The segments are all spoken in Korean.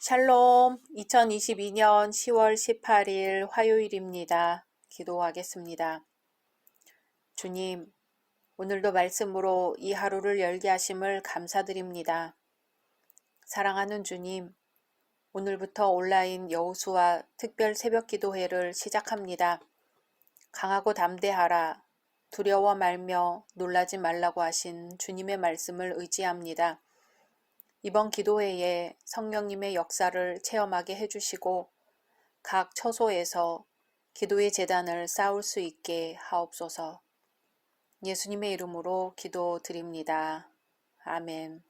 샬롬, 2022년 10월 18일 화요일입니다. 기도하겠습니다. 주님, 오늘도 말씀으로 이 하루를 열게 하심을 감사드립니다. 사랑하는 주님, 오늘부터 온라인 여호수아 특별 새벽 기도회를 시작합니다. 강하고 담대하라, 두려워 말며 놀라지 말라고 하신 주님의 말씀을 의지합니다. 이번 기도회에 성령님의 역사를 체험하게 해주시고 각 처소에서 기도의 제단을 쌓을 수 있게 하옵소서. 예수님의 이름으로 기도드립니다. 아멘.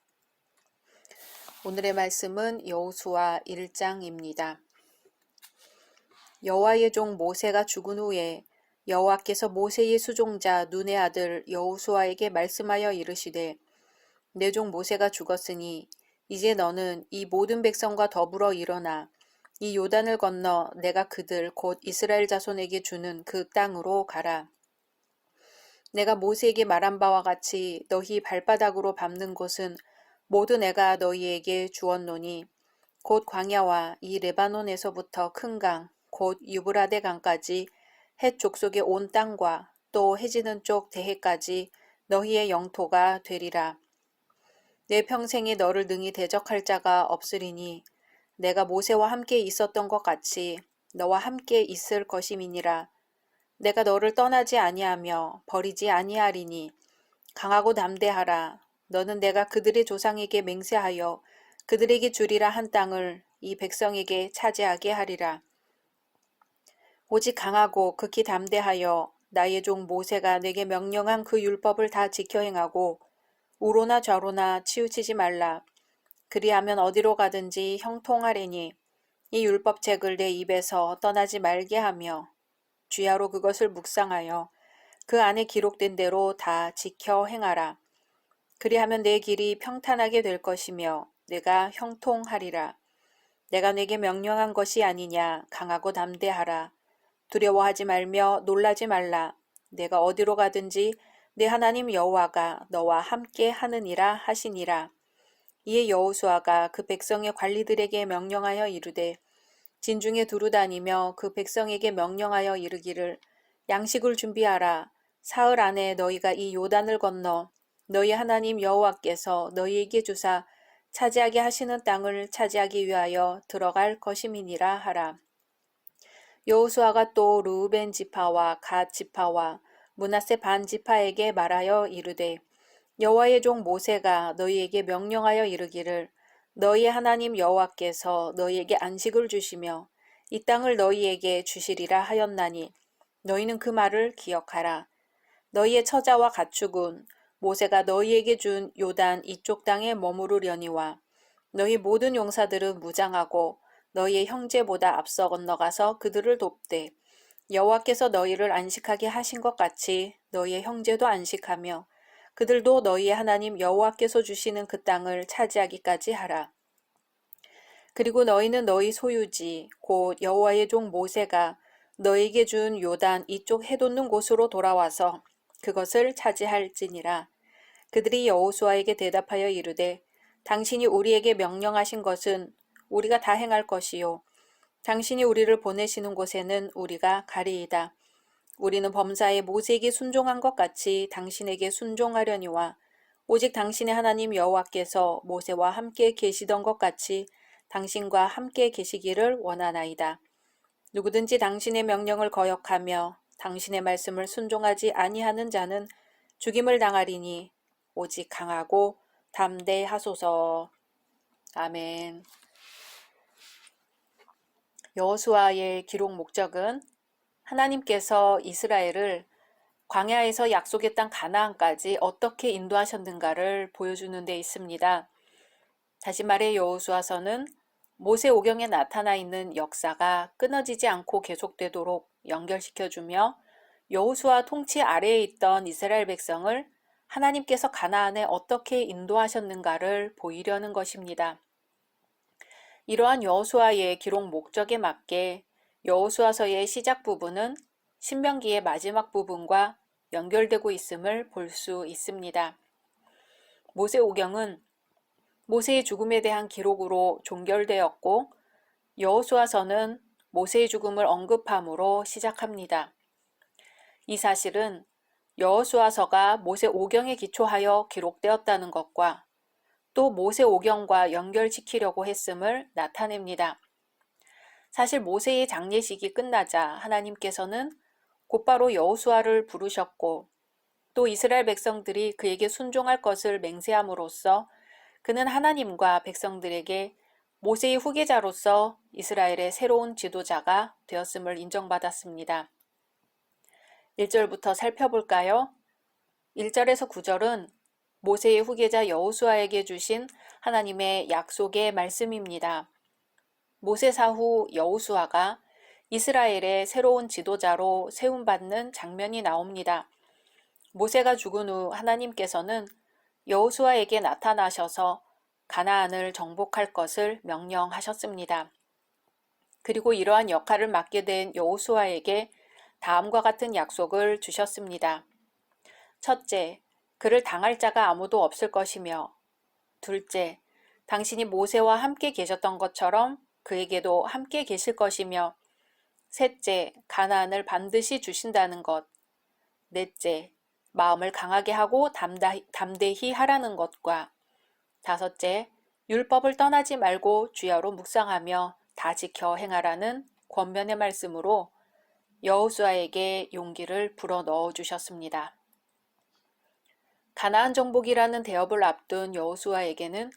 오늘의 말씀은 여호수아 1장입니다. 여호와의 종 모세가 죽은 후에 여호와께서 모세의 수종자 눈의 아들 여호수아에게 말씀하여 이르시되 내 종 모세가 죽었으니 이제 너는 이 모든 백성과 더불어 일어나 이 요단을 건너 내가 그들 곧 이스라엘 자손에게 주는 그 땅으로 가라. 내가 모세에게 말한 바와 같이 너희 발바닥으로 밟는 곳은 모두 내가 너희에게 주었노니 곧 광야와 이 레바논에서부터 큰 강, 곧 유브라데 강까지 헷 족속의 온 땅과 또 해지는 쪽 대해까지 너희의 영토가 되리라. 내 평생에 너를 능히 대적할 자가 없으리니 내가 모세와 함께 있었던 것 같이 너와 함께 있을 것임이니라. 내가 너를 떠나지 아니하며 버리지 아니하리니 강하고 담대하라. 너는 내가 그들의 조상에게 맹세하여 그들에게 주리라 한 땅을 이 백성에게 차지하게 하리라. 오직 강하고 극히 담대하여 나의 종 모세가 내게 명령한 그 율법을 다 지켜 행하고 우로나 좌로나 치우치지 말라. 그리하면 어디로 가든지 형통하리니 이 율법책을 내 입에서 떠나지 말게 하며 주야로 그것을 묵상하여 그 안에 기록된 대로 다 지켜 행하라. 그리하면 내 길이 평탄하게 될 것이며 내가 형통하리라. 내가 내게 명령한 것이 아니냐. 강하고 담대하라. 두려워하지 말며 놀라지 말라. 내가 어디로 가든지 내 하나님 여호와가 너와 함께 하느니라 하시니라. 이에 여호수아가 그 백성의 관리들에게 명령하여 이르되 진중에 두루 다니며 그 백성에게 명령하여 이르기를 양식을 준비하라. 사흘 안에 너희가 이 요단을 건너 너희 하나님 여호와께서 너희에게 주사 차지하게 하시는 땅을 차지하기 위하여 들어갈 것임이니라 하라. 여호수아가 또 르우벤 지파와 갓 지파와 므낫세 반 지파에게 말하여 이르되 여호와의 종 모세가 너희에게 명령하여 이르기를 너희의 하나님 여호와께서 너희에게 안식을 주시며 이 땅을 너희에게 주시리라 하였나니 너희는 그 말을 기억하라. 너희의 처자와 가축은 모세가 너희에게 준 요단 이쪽 땅에 머무르려니와 너희 모든 용사들은 무장하고 너희의 형제보다 앞서 건너가서 그들을 돕되 여호와께서 너희를 안식하게 하신 것 같이 너희의 형제도 안식하며 그들도 너희의 하나님 여호와께서 주시는 그 땅을 차지하기까지 하라. 그리고 너희는 너희 소유지 곧 여호와의 종 모세가 너희에게 준 요단 이쪽 해돋는 곳으로 돌아와서 그것을 차지할지니라. 그들이 여호수아에게 대답하여 이르되 당신이 우리에게 명령하신 것은 우리가 다 행할 것이요 당신이 우리를 보내시는 곳에는 우리가 가리이다. 우리는 범사에 모세에게 순종한 것 같이 당신에게 순종하려니와 오직 당신의 하나님 여호와께서 모세와 함께 계시던 것 같이 당신과 함께 계시기를 원하나이다. 누구든지 당신의 명령을 거역하며 당신의 말씀을 순종하지 아니하는 자는 죽임을 당하리니 오직 강하고 담대하소서. 아멘. 여호수아의 기록 목적은 하나님께서 이스라엘을 광야에서 약속의 땅 가나안까지 어떻게 인도하셨는가를 보여주는 데 있습니다. 다시 말해 여호수아서는 모세오경에 나타나 있는 역사가 끊어지지 않고 계속되도록 연결시켜주며 여호수아 통치 아래에 있던 이스라엘 백성을 하나님께서 가나안에 어떻게 인도하셨는가를 보이려는 것입니다. 이러한 여호수아의 기록 목적에 맞게 여호수아서의 시작 부분은 신명기의 마지막 부분과 연결되고 있음을 볼 수 있습니다. 모세오경은 모세의 죽음에 대한 기록으로 종결되었고 여호수아서는 모세의 죽음을 언급함으로 시작합니다. 이 사실은 여호수아서가 모세 오경에 기초하여 기록되었다는 것과 또 모세 오경과 연결시키려고 했음을 나타냅니다. 사실 모세의 장례식이 끝나자 하나님께서는 곧바로 여호수아를 부르셨고 또 이스라엘 백성들이 그에게 순종할 것을 맹세함으로써 그는 하나님과 백성들에게 모세의 후계자로서 이스라엘의 새로운 지도자가 되었음을 인정받았습니다. 1절부터 살펴볼까요? 1절에서 9절은 모세의 후계자 여호수아에게 주신 하나님의 약속의 말씀입니다. 모세 사후 여호수아가 이스라엘의 새로운 지도자로 세움받는 장면이 나옵니다. 모세가 죽은 후 하나님께서는 여호수아에게 나타나셔서 가나안을 정복할 것을 명령하셨습니다. 그리고 이러한 역할을 맡게 된 여호수아에게 다음과 같은 약속을 주셨습니다. 첫째, 그를 당할 자가 아무도 없을 것이며, 둘째, 당신이 모세와 함께 계셨던 것처럼 그에게도 함께 계실 것이며, 셋째, 가나안을 반드시 주신다는 것, 넷째, 마음을 강하게 하고 담대히 하라는 것과, 다섯째, 율법을 떠나지 말고 주야로 묵상하며 다 지켜 행하라는 권면의 말씀으로 여호수아에게 용기를 불어넣어 주셨습니다. 가나안 정복이라는 대업을 앞둔 여호수아에게는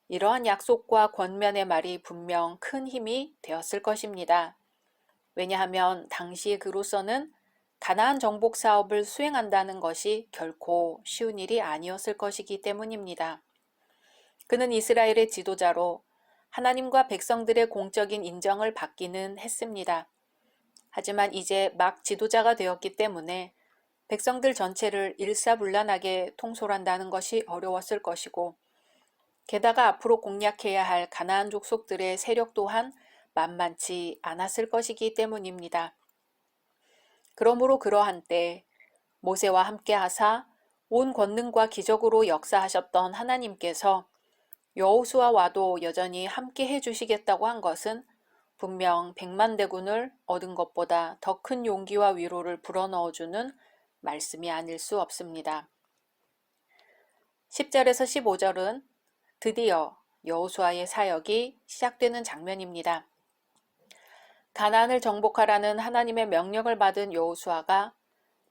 이러한 약속과 권면의 말이 분명 큰 힘이 되었을 것입니다. 왜냐하면 당시 그로서는 가나안 정복 사업을 수행한다는 것이 결코 쉬운 일이 아니었을 것이기 때문입니다. 그는 이스라엘의 지도자로 하나님과 백성들의 공적인 인정을 받기는 했습니다. 하지만 이제 막 지도자가 되었기 때문에 백성들 전체를 일사불란하게 통솔한다는 것이 어려웠을 것이고, 게다가 앞으로 공략해야 할 가나안 족속들의 세력 또한 만만치 않았을 것이기 때문입니다. 그러므로 그러한 때 모세와 함께 하사 온 권능과 기적으로 역사하셨던 하나님께서 여호수아와도 여전히 함께 해주시겠다고 한 것은 분명 100만 대군을 얻은 것보다 더 큰 용기와 위로를 불어넣어주는 말씀이 아닐 수 없습니다. 10절에서 15절은 드디어 여호수아의 사역이 시작되는 장면입니다. 가나안을 정복하라는 하나님의 명령을 받은 여호수아가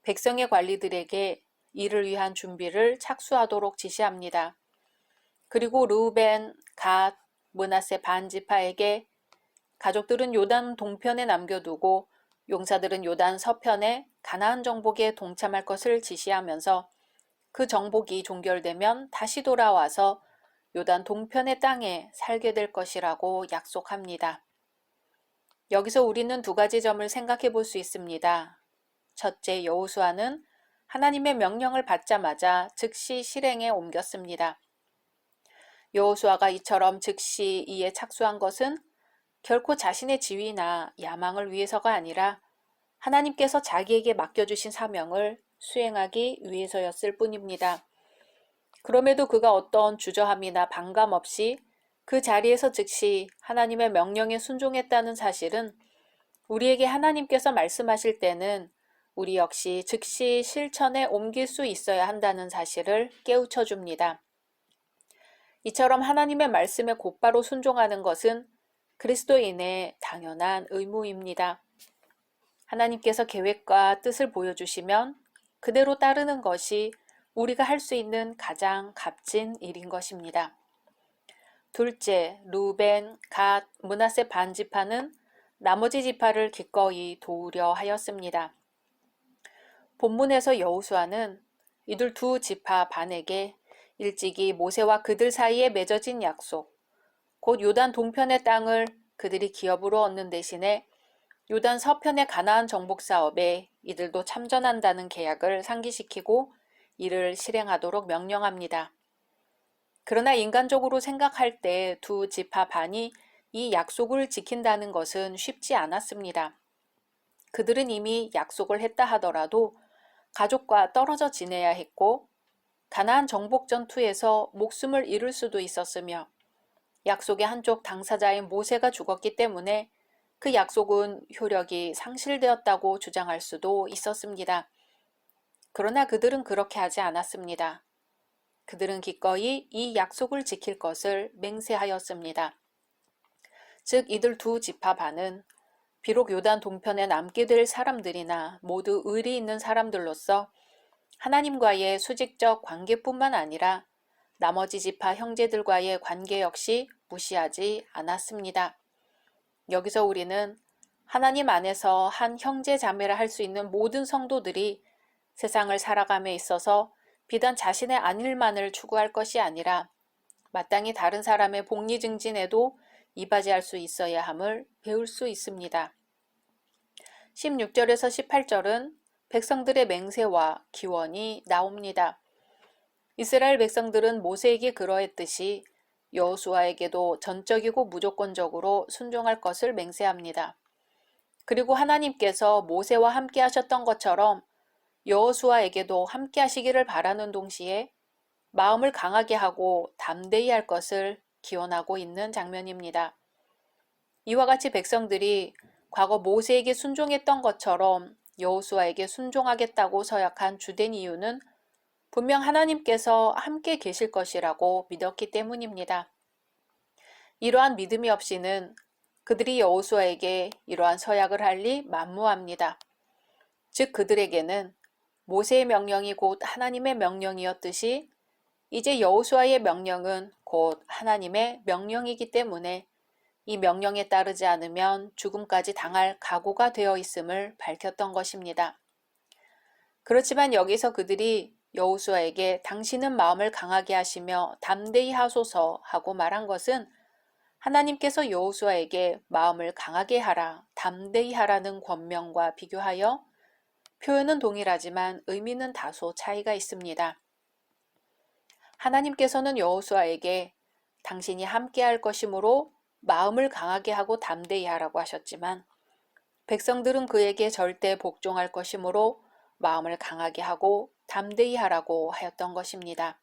백성의 관리들에게 이를 위한 준비를 착수하도록 지시합니다. 그리고 르우벤, 갓, 므낫세 반 지파에게 가족들은 요단 동편에 남겨두고 용사들은 요단 서편에 가나안 정복에 동참할 것을 지시하면서 그 정복이 종결되면 다시 돌아와서 요단 동편의 땅에 살게 될 것이라고 약속합니다. 여기서 우리는 두 가지 점을 생각해 볼 수 있습니다. 첫째, 여호수아는 하나님의 명령을 받자마자 즉시 실행에 옮겼습니다. 여호수아가 이처럼 즉시 이에 착수한 것은 결코 자신의 지위나 야망을 위해서가 아니라 하나님께서 자기에게 맡겨주신 사명을 수행하기 위해서였을 뿐입니다. 그럼에도 그가 어떤 주저함이나 반감 없이 그 자리에서 즉시 하나님의 명령에 순종했다는 사실은 우리에게 하나님께서 말씀하실 때는 우리 역시 즉시 실천에 옮길 수 있어야 한다는 사실을 깨우쳐 줍니다. 이처럼 하나님의 말씀에 곧바로 순종하는 것은 그리스도인의 당연한 의무입니다. 하나님께서 계획과 뜻을 보여주시면 그대로 따르는 것이 우리가 할 수 있는 가장 값진 일인 것입니다. 둘째, 루벤, 갓, 므낫세 반 지파는 나머지 지파를 기꺼이 도우려 하였습니다. 본문에서 여호수아는 이들 두 지파 반에게 일찍이 모세와 그들 사이에 맺어진 약속, 곧 요단 동편의 땅을 그들이 기업으로 얻는 대신에 요단 서편의 가나안 정복 사업에 이들도 참전한다는 계약을 상기시키고 이를 실행하도록 명령합니다. 그러나 인간적으로 생각할 때 두 지파 반이 이 약속을 지킨다는 것은 쉽지 않았습니다. 그들은 이미 약속을 했다 하더라도 가족과 떨어져 지내야 했고 가나안 정복 전투에서 목숨을 잃을 수도 있었으며 약속의 한쪽 당사자인 모세가 죽었기 때문에 그 약속은 효력이 상실되었다고 주장할 수도 있었습니다. 그러나 그들은 그렇게 하지 않았습니다. 그들은 기꺼이 이 약속을 지킬 것을 맹세하였습니다. 즉 이들 두 지파 반은 비록 요단 동편에 남게 될 사람들이나 모두 의리 있는 사람들로서 하나님과의 수직적 관계뿐만 아니라 나머지 지파 형제들과의 관계 역시 무시하지 않았습니다. 여기서 우리는 하나님 안에서 한 형제 자매라 할 수 있는 모든 성도들이 세상을 살아감에 있어서 비단 자신의 안일만을 추구할 것이 아니라 마땅히 다른 사람의 복리 증진에도 이바지할 수 있어야 함을 배울 수 있습니다. 16절에서 18절은 백성들의 맹세와 기원이 나옵니다. 이스라엘 백성들은 모세에게 그러했듯이 여호수아에게도 전적이고 무조건적으로 순종할 것을 맹세합니다. 그리고 하나님께서 모세와 함께 하셨던 것처럼 여호수아에게도 함께 하시기를 바라는 동시에 마음을 강하게 하고 담대히 할 것을 기원하고 있는 장면입니다. 이와 같이 백성들이 과거 모세에게 순종했던 것처럼 여호수아에게 순종하겠다고 서약한 주된 이유는 분명 하나님께서 함께 계실 것이라고 믿었기 때문입니다. 이러한 믿음이 없이는 그들이 여호수아에게 이러한 서약을 할 리 만무합니다. 즉 그들에게는 모세의 명령이 곧 하나님의 명령이었듯이 이제 여호수아의 명령은 곧 하나님의 명령이기 때문에 이 명령에 따르지 않으면 죽음까지 당할 각오가 되어 있음을 밝혔던 것입니다. 그렇지만 여기서 그들이 여호수아에게 당신은 마음을 강하게 하시며 담대히 하소서 하고 말한 것은 하나님께서 여호수아에게 마음을 강하게 하라, 담대히 하라는 권명과 비교하여 표현은 동일하지만 의미는 다소 차이가 있습니다. 하나님께서는 여호수아에게 당신이 함께할 것이므로 마음을 강하게 하고 담대히 하라고 하셨지만 백성들은 그에게 절대 복종할 것이므로 마음을 강하게 하고 담대히 하라고 하였던 것입니다.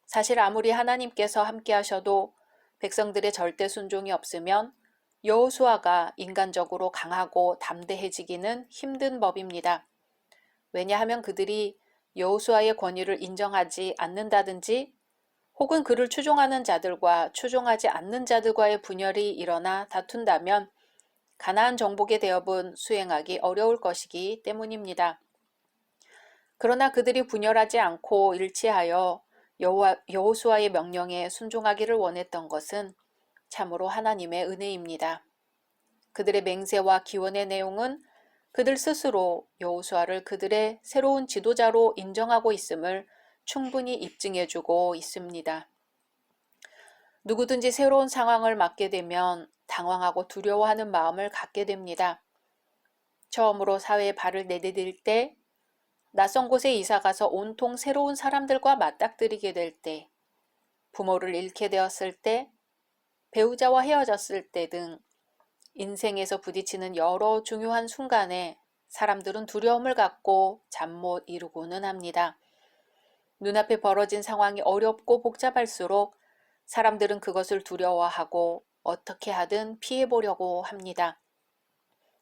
사실 아무리 하나님께서 함께 하셔도 백성들의 절대 순종이 없으면 여호수아가 인간적으로 강하고 담대해지기는 힘든 법입니다. 왜냐하면 그들이 여호수아의 권위를 인정하지 않는다든지 혹은 그를 추종하는 자들과 추종하지 않는 자들과의 분열이 일어나 다툰다면 가나안 정복의 대업은 수행하기 어려울 것이기 때문입니다. 그러나 그들이 분열하지 않고 일치하여 여호수아의 명령에 순종하기를 원했던 것은 참으로 하나님의 은혜입니다. 그들의 맹세와 기원의 내용은 그들 스스로 여호수아를 그들의 새로운 지도자로 인정하고 있음을 충분히 입증해주고 있습니다. 누구든지 새로운 상황을 맞게 되면 당황하고 두려워하는 마음을 갖게 됩니다. 처음으로 사회에 발을 내디딜 때, 낯선 곳에 이사가서 온통 새로운 사람들과 맞닥뜨리게 될 때, 부모를 잃게 되었을 때, 배우자와 헤어졌을 때 등 인생에서 부딪히는 여러 중요한 순간에 사람들은 두려움을 갖고 잠 못 이루고는 합니다. 눈앞에 벌어진 상황이 어렵고 복잡할수록 사람들은 그것을 두려워하고 어떻게 하든 피해보려고 합니다.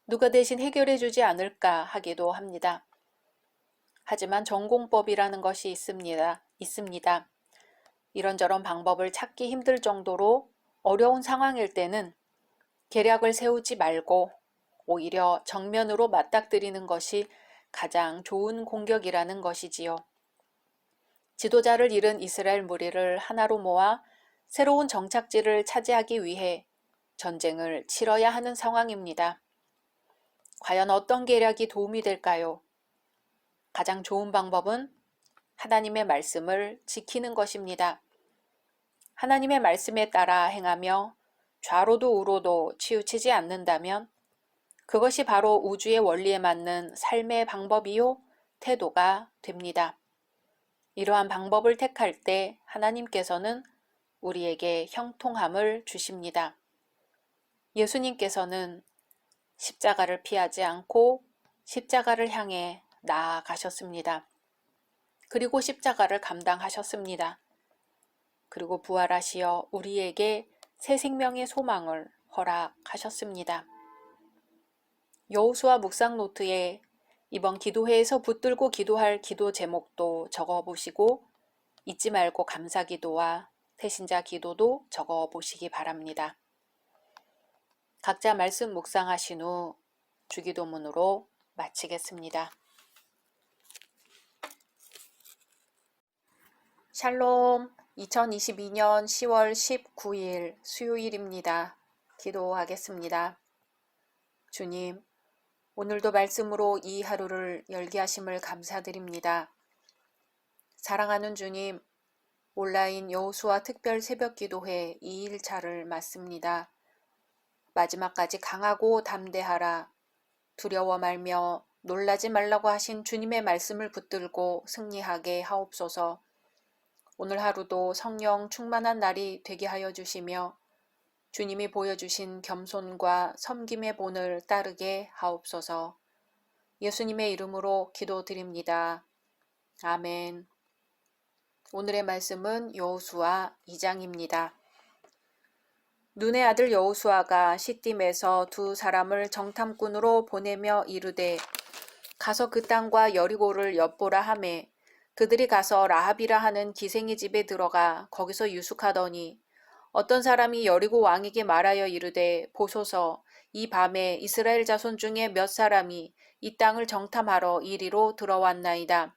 누가 대신 해결해주지 않을까 하기도 합니다. 하지만 전공법이라는 것이 있습니다. 이런저런 방법을 찾기 힘들 정도로 어려운 상황일 때는 계략을 세우지 말고 오히려 정면으로 맞닥뜨리는 것이 가장 좋은 공격이라는 것이지요. 지도자를 잃은 이스라엘 무리를 하나로 모아 새로운 정착지를 차지하기 위해 전쟁을 치러야 하는 상황입니다. 과연 어떤 계략이 도움이 될까요? 가장 좋은 방법은 하나님의 말씀을 지키는 것입니다. 하나님의 말씀에 따라 행하며 좌로도 우로도 치우치지 않는다면 그것이 바로 우주의 원리에 맞는 삶의 방법이요 태도가 됩니다. 이러한 방법을 택할 때 하나님께서는 우리에게 형통함을 주십니다. 예수님께서는 십자가를 피하지 않고 십자가를 향해 나아가셨습니다. 그리고 십자가를 감당하셨습니다. 그리고 부활하시어 우리에게 새 생명의 소망을 허락하셨습니다. 여호수아 묵상 노트에 이번 기도회에서 붙들고 기도할 기도 제목도 적어보시고 잊지 말고 감사기도와 새신자 기도도 적어보시기 바랍니다. 각자 말씀 묵상하신 후 주기도문으로 마치겠습니다. 샬롬, 2022년 10월 19일 수요일입니다. 기도하겠습니다. 주님, 오늘도 말씀으로 이 하루를 열게 하심을 감사드립니다. 사랑하는 주님, 온라인 여호수아 특별 새벽 기도회 2일차를 맞습니다. 마지막까지 강하고 담대하라, 두려워 말며 놀라지 말라고 하신 주님의 말씀을 붙들고 승리하게 하옵소서. 오늘 하루도 성령 충만한 날이 되게 하여 주시며 주님이 보여주신 겸손과 섬김의 본을 따르게 하옵소서. 예수님의 이름으로 기도드립니다. 아멘. 오늘의 말씀은 여호수아 2장입니다. 눈의 아들 여호수아가 시딤에서 두 사람을 정탐꾼으로 보내며 이르되 가서 그 땅과 여리고를 엿보라 하매 그들이 가서 라합이라 하는 기생의 집에 들어가 거기서 유숙하더니 어떤 사람이 여리고 왕에게 말하여 이르되 보소서 이 밤에 이스라엘 자손 중에 몇 사람이 이 땅을 정탐하러 이리로 들어왔나이다.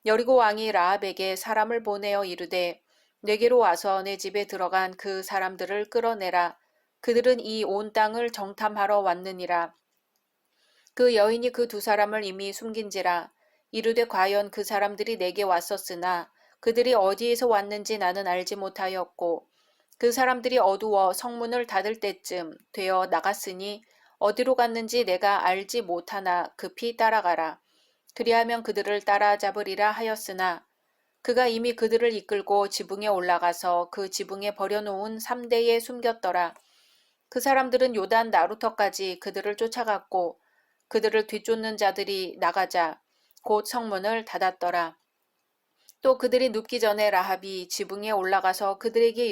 여리고 왕이 라합에게 사람을 보내어 이르되 내게로 와서 내 집에 들어간 그 사람들을 끌어내라. 그들은 이 온 땅을 정탐하러 왔느니라. 그 여인이 그 두 사람을 이미 숨긴지라. 이르되 과연 그 사람들이 내게 왔었으나 그들이 어디에서 왔는지 나는 알지 못하였고 그 사람들이 어두워 성문을 닫을 때쯤 되어 나갔으니 어디로 갔는지 내가 알지 못하나 급히 따라가라. 그리하면 그들을 따라잡으리라 하였으나 그가 이미 그들을 이끌고 지붕에 올라가서 그 지붕에 버려놓은 3대에 숨겼더라. 그 사람들은 요단 나루터까지 그들을 쫓아갔고 그들을 뒤쫓는 자들이 나가자 곧 성문을 닫았더라. 또 그들이 눕기 전에 라합이 지붕에 올라가서 그들에게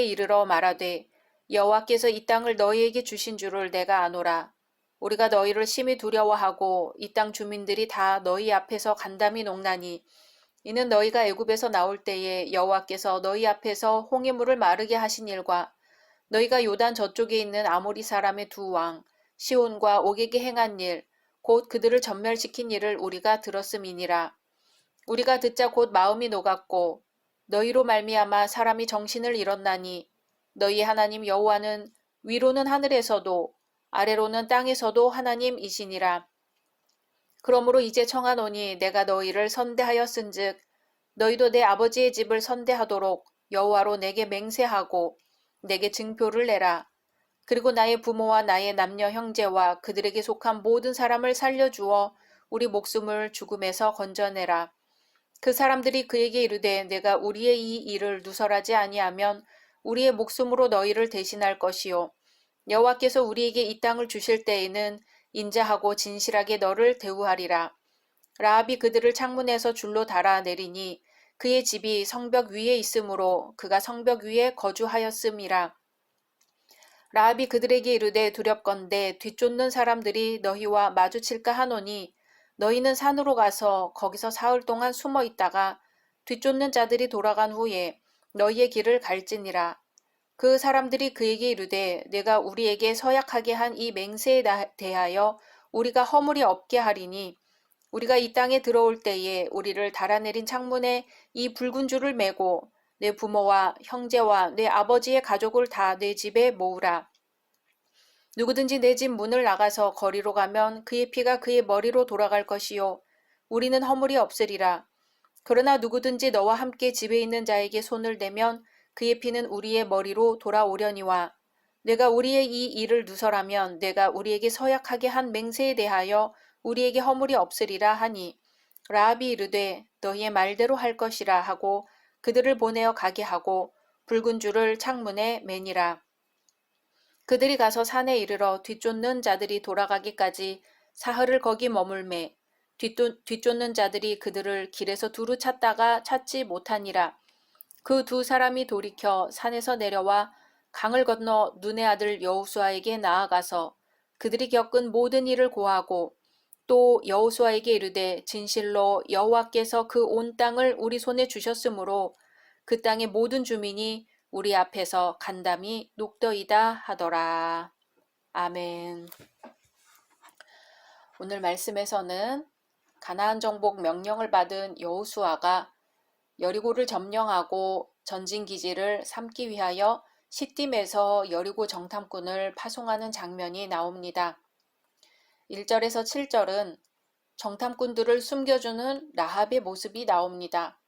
이르러 말하되 여호와께서 이 땅을 너희에게 주신 줄을 내가 아노라. 우리가 너희를 심히 두려워하고 이 땅 주민들이 다 너희 앞에서 간담이 녹나니 이는 너희가 애굽에서 나올 때에 여호와께서 너희 앞에서 홍해물을 마르게 하신 일과 너희가 요단 저쪽에 있는 아모리 사람의 두 왕 시온과 옥에게 행한 일 곧 그들을 전멸시킨 일을 우리가 들었음이니라. 우리가 듣자 곧 마음이 녹았고 너희로 말미암아 사람이 정신을 잃었나니 너희 하나님 여호와는 위로는 하늘에서도 아래로는 땅에서도 하나님이시니라. 그러므로 이제 청하노니 내가 너희를 선대하였은즉 너희도 내 아버지의 집을 선대하도록 여호와로 내게 맹세하고 내게 증표를 내라. 그리고 나의 부모와 나의 남녀 형제와 그들에게 속한 모든 사람을 살려주어 우리 목숨을 죽음에서 건져내라. 그 사람들이 그에게 이르되 내가 우리의 이 일을 누설하지 아니하면 우리의 목숨으로 너희를 대신할 것이요 여호와께서 우리에게 이 땅을 주실 때에는 인자하고 진실하게 너를 대우하리라. 라합이 그들을 창문에서 줄로 달아 내리니 그의 집이 성벽 위에 있으므로 그가 성벽 위에 거주하였음이라. 라합이 그들에게 이르되 두렵건대 뒤쫓는 사람들이 너희와 마주칠까 하노니 너희는 산으로 가서 거기서 사흘 동안 숨어 있다가 뒤쫓는 자들이 돌아간 후에 너희의 길을 갈지니라. 그 사람들이 그에게 이르되 내가 우리에게 서약하게 한 이 맹세에 대하여 우리가 허물이 없게 하리니 우리가 이 땅에 들어올 때에 우리를 달아내린 창문에 이 붉은 줄을 매고 내 부모와 형제와 내 아버지의 가족을 다 내 집에 모으라. 누구든지 내 집 문을 나가서 거리로 가면 그의 피가 그의 머리로 돌아갈 것이요 우리는 허물이 없으리라. 그러나 누구든지 너와 함께 집에 있는 자에게 손을 대면 그의 피는 우리의 머리로 돌아오려니와 내가 우리의 이 일을 누설하면 내가 우리에게 서약하게 한 맹세에 대하여 우리에게 허물이 없으리라 하니 라합이 이르되 너희의 말대로 할 것이라 하고 그들을 보내어 가게 하고 붉은 줄을 창문에 매니라. 그들이 가서 산에 이르러 뒤쫓는 자들이 돌아가기까지 사흘을 거기 머물매 뒤쫓는 자들이 그들을 길에서 두루 찾다가 찾지 못하니라. 그 두 사람이 돌이켜 산에서 내려와 강을 건너 눈의 아들 여호수아에게 나아가서 그들이 겪은 모든 일을 고하고 또 여호수아에게 이르되 진실로 여호와께서 그 온 땅을 우리 손에 주셨으므로 그 땅의 모든 주민이 우리 앞에서 간담이 녹더이다 하더라. 아멘. 오늘 말씀에서는 가나안 정복 명령을 받은 여호수아가 여리고를 점령하고 전진 기지를 삼기 위하여 시딤에서 여리고 정탐꾼을 파송하는 장면이 나옵니다. 1절에서 7절은 정탐꾼들을 숨겨주는 라합의 모습이 나옵니다.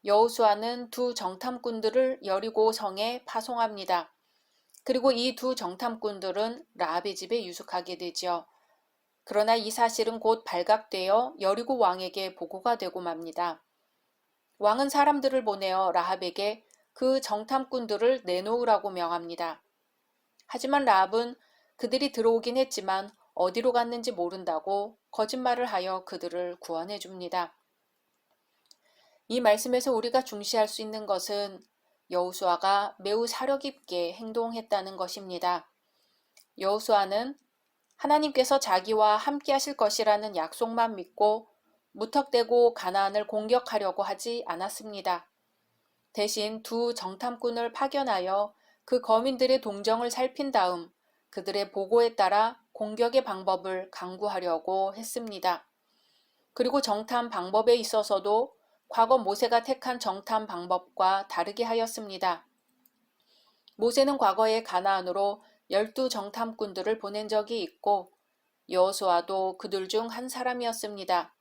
여호수아는 두 정탐꾼들을 여리고 성에 파송합니다. 그리고 이 두 정탐꾼들은 라합의 집에 유숙하게 되죠. 그러나 이 사실은 곧 발각되어 여리고 왕에게 보고가 되고 맙니다. 왕은 사람들을 보내어 라합에게 그 정탐꾼들을 내놓으라고 명합니다. 하지만 라합은 그들이 들어오긴 했지만 어디로 갔는지 모른다고 거짓말을 하여 그들을 구원해 줍니다. 이 말씀에서 우리가 중시할 수 있는 것은 여호수아가 매우 사려 깊게 행동했다는 것입니다. 여호수아는 하나님께서 자기와 함께 하실 것이라는 약속만 믿고 무턱대고 가나안을 공격하려고 하지 않았습니다. 대신 두 정탐꾼을 파견하여 그 거민들의 동정을 살핀 다음 그들의 보고에 따라 공격의 방법을 강구하려고 했습니다. 그리고 정탐 방법에 있어서도 과거 모세가 택한 정탐 방법과 다르게 하였습니다. 모세는 과거에 가나안으로 12 정탐꾼들을 보낸 적이 있고 여호수아도 그들 중 한 사람이었습니다.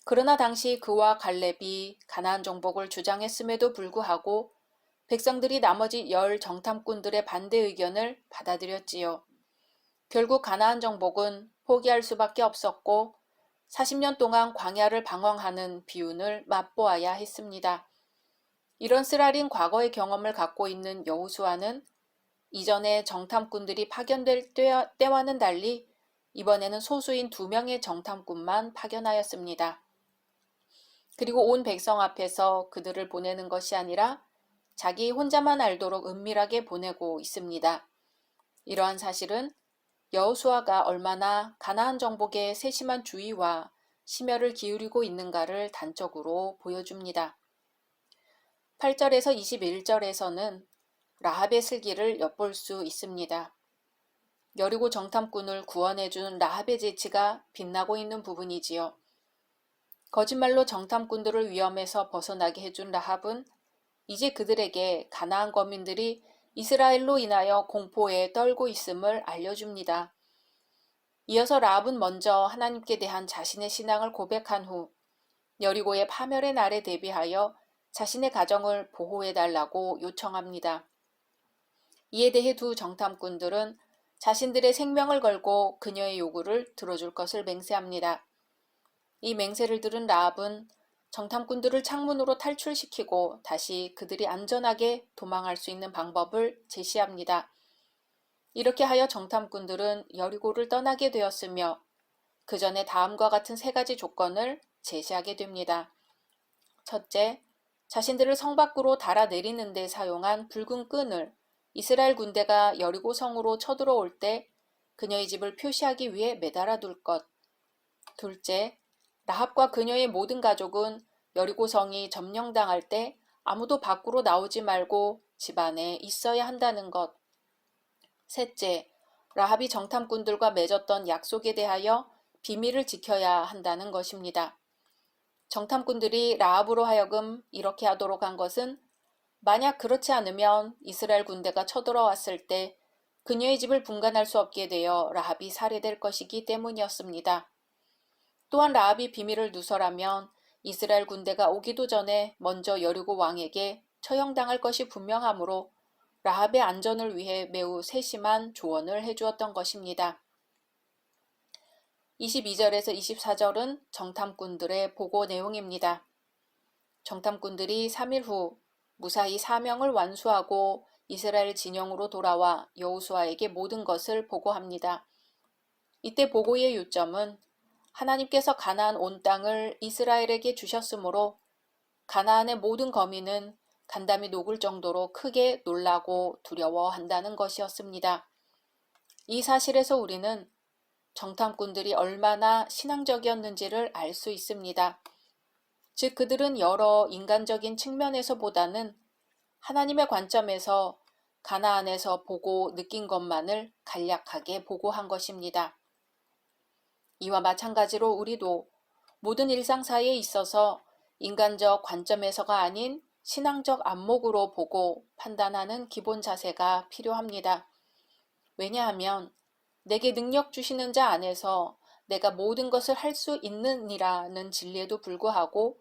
그러나 당시 그와 갈렙이 가나안 정복을 주장했음에도 불구하고 백성들이 나머지 10 정탐꾼들의 반대 의견을 받아들였지요. 결국 가나안 정복은 포기할 수밖에 없었고 40년 동안 광야를 방황하는 비운을 맛보아야 했습니다. 이런 쓰라린 과거의 경험을 갖고 있는 여호수아는 이전에 정탐꾼들이 파견될 때와는 달리 이번에는 소수인 2명의 정탐꾼만 파견하였습니다. 그리고 온 백성 앞에서 그들을 보내는 것이 아니라 자기 혼자만 알도록 은밀하게 보내고 있습니다. 이러한 사실은 여호수아가 얼마나 가나안 정복에 세심한 주의와 심혈을 기울이고 있는가를 단적으로 보여줍니다. 8절에서 21절에서는 라합의 슬기를 엿볼 수 있습니다. 여리고 정탐꾼을 구원해준 라합의 재치가 빛나고 있는 부분이지요. 거짓말로 정탐꾼들을 위험에서 벗어나게 해준 라합은 이제 그들에게 가나안 거민들이 이스라엘로 인하여 공포에 떨고 있음을 알려줍니다. 이어서 라합은 먼저 하나님께 대한 자신의 신앙을 고백한 후 여리고의 파멸의 날에 대비하여 자신의 가정을 보호해달라고 요청합니다. 이에 대해 두 정탐꾼들은 자신들의 생명을 걸고 그녀의 요구를 들어줄 것을 맹세합니다. 이 맹세를 들은 라합은 정탐꾼들을 창문으로 탈출시키고 다시 그들이 안전하게 도망할 수 있는 방법을 제시합니다. 이렇게 하여 정탐꾼들은 여리고를 떠나게 되었으며 그 전에 다음과 같은 3가지 조건을 제시하게 됩니다. 첫째, 자신들을 성 밖으로 달아내리는 데 사용한 붉은 끈을 이스라엘 군대가 여리고 성으로 쳐들어올 때 그녀의 집을 표시하기 위해 매달아 둘 것. 둘째, 라합과 그녀의 모든 가족은 여리고 성이 점령당할 때 아무도 밖으로 나오지 말고 집 안에 있어야 한다는 것. 셋째, 라합이 정탐꾼들과 맺었던 약속에 대하여 비밀을 지켜야 한다는 것입니다. 정탐꾼들이 라합으로 하여금 이렇게 하도록 한 것은 만약 그렇지 않으면 이스라엘 군대가 쳐들어왔을 때 그녀의 집을 분간할 수 없게 되어 라합이 살해될 것이기 때문이었습니다. 또한 라합이 비밀을 누설하면 이스라엘 군대가 오기도 전에 먼저 여리고 왕에게 처형당할 것이 분명하므로 라합의 안전을 위해 매우 세심한 조언을 해주었던 것입니다. 22절에서 24절은 정탐꾼들의 보고 내용입니다. 정탐꾼들이 3일 후 무사히 사명을 완수하고 이스라엘 진영으로 돌아와 여호수아에게 모든 것을 보고합니다. 이때 보고의 요점은 하나님께서 가나안 온 땅을 이스라엘에게 주셨으므로 가나안의 모든 거민은 간담이 녹을 정도로 크게 놀라고 두려워한다는 것이었습니다. 이 사실에서 우리는 정탐꾼들이 얼마나 신앙적이었는지를 알 수 있습니다. 즉 그들은 여러 인간적인 측면에서보다는 하나님의 관점에서 가나안에서 보고 느낀 것만을 간략하게 보고한 것입니다. 이와 마찬가지로 우리도 모든 일상사에 있어서 인간적 관점에서가 아닌 신앙적 안목으로 보고 판단하는 기본 자세가 필요합니다. 왜냐하면 내게 능력 주시는 자 안에서 내가 모든 것을 할 수 있느니라는 진리에도 불구하고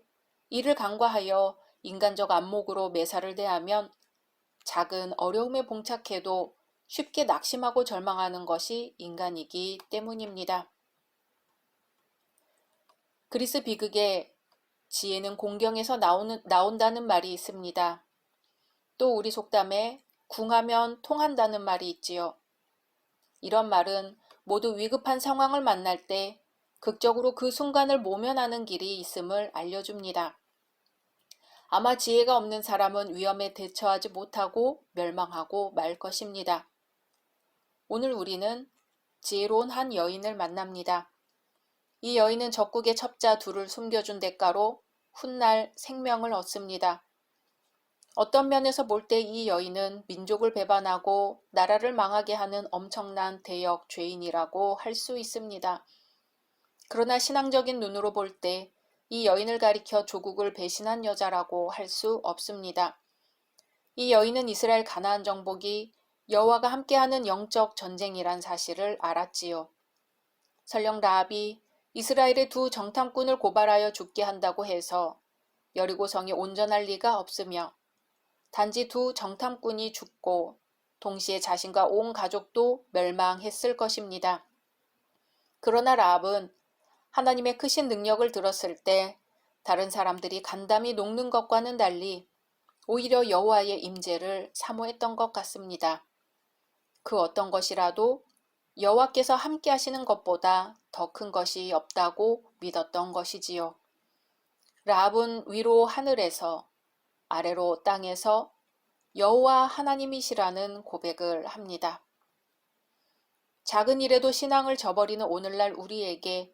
이를 간과하여 인간적 안목으로 매사를 대하면 작은 어려움에 봉착해도 쉽게 낙심하고 절망하는 것이 인간이기 때문입니다. 그리스 비극에 지혜는 공경에서 나온다는 말이 있습니다. 또 우리 속담에 궁하면 통한다는 말이 있지요. 이런 말은 모두 위급한 상황을 만날 때 극적으로 그 순간을 모면하는 길이 있음을 알려줍니다. 아마 지혜가 없는 사람은 위험에 대처하지 못하고 멸망하고 말 것입니다. 오늘 우리는 지혜로운 한 여인을 만납니다. 이 여인은 적국의 첩자 둘을 숨겨준 대가로 훗날 생명을 얻습니다. 어떤 면에서 볼 때 이 여인은 민족을 배반하고 나라를 망하게 하는 엄청난 대역 죄인이라고 할 수 있습니다. 그러나 신앙적인 눈으로 볼 때 이 여인을 가리켜 조국을 배신한 여자라고 할 수 없습니다. 이 여인은 이스라엘 가나안 정복이 여호와가 함께하는 영적 전쟁이란 사실을 알았지요. 설령 라합이 이스라엘의 두 정탐꾼을 고발하여 죽게 한다고 해서 여리고성이 온전할 리가 없으며 단지 두 정탐꾼이 죽고 동시에 자신과 온 가족도 멸망했을 것입니다. 그러나 라합은 하나님의 크신 능력을 들었을 때 다른 사람들이 간담이 녹는 것과는 달리 오히려 여호와의 임재를 사모했던 것 같습니다. 그 어떤 것이라도 여호와께서 함께 하시는 것보다 더 큰 것이 없다고 믿었던 것이지요. 라합은 위로 하늘에서 아래로 땅에서 여호와 하나님이시라는 고백을 합니다. 작은 일에도 신앙을 저버리는 오늘날 우리에게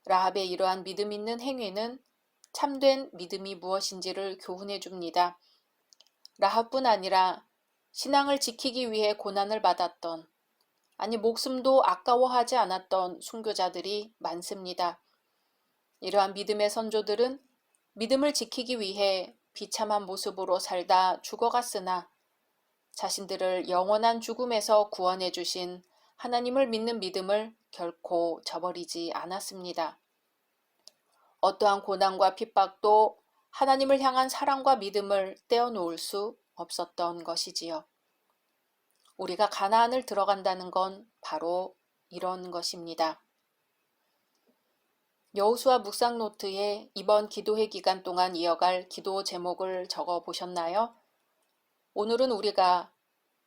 라합의 이러한 믿음 있는 행위는 참된 믿음이 무엇인지를 교훈해 줍니다. 라합뿐 아니라 신앙을 지키기 위해 고난을 받았던, 아니 목숨도 아까워하지 않았던 순교자들이 많습니다. 이러한 믿음의 선조들은 믿음을 지키기 위해 비참한 모습으로 살다 죽어갔으나 자신들을 영원한 죽음에서 구원해 주신 하나님을 믿는 믿음을 결코 저버리지 않았습니다. 어떠한 고난과 핍박도 하나님을 향한 사랑과 믿음을 떼어놓을 수 없었던 것이지요. 우리가 가나안을 들어간다는 건 바로 이런 것입니다. 여호수아 묵상 노트에 이번 기도회 기간 동안 이어갈 기도 제목을 적어 보셨나요? 오늘은 우리가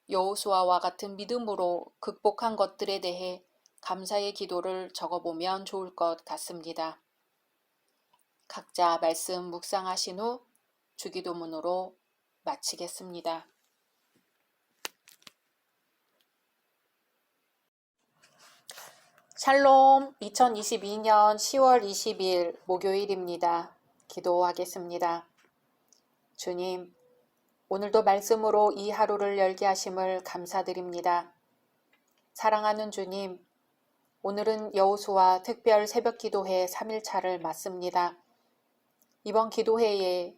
여호수아와 같은 믿음으로 극복한 것들에 대해 감사의 기도를 적어보면 좋을 것 같습니다. 각자 말씀 묵상하신 후 주기도문으로 마치겠습니다. 샬롬, 2022년 10월 20일 목요일입니다. 기도하겠습니다. 주님, 오늘도 말씀으로 이 하루를 열게 하심을 감사드립니다. 사랑하는 주님, 오늘은 여호수아 특별 새벽 기도회 3일차를 맞습니다. 이번 기도회에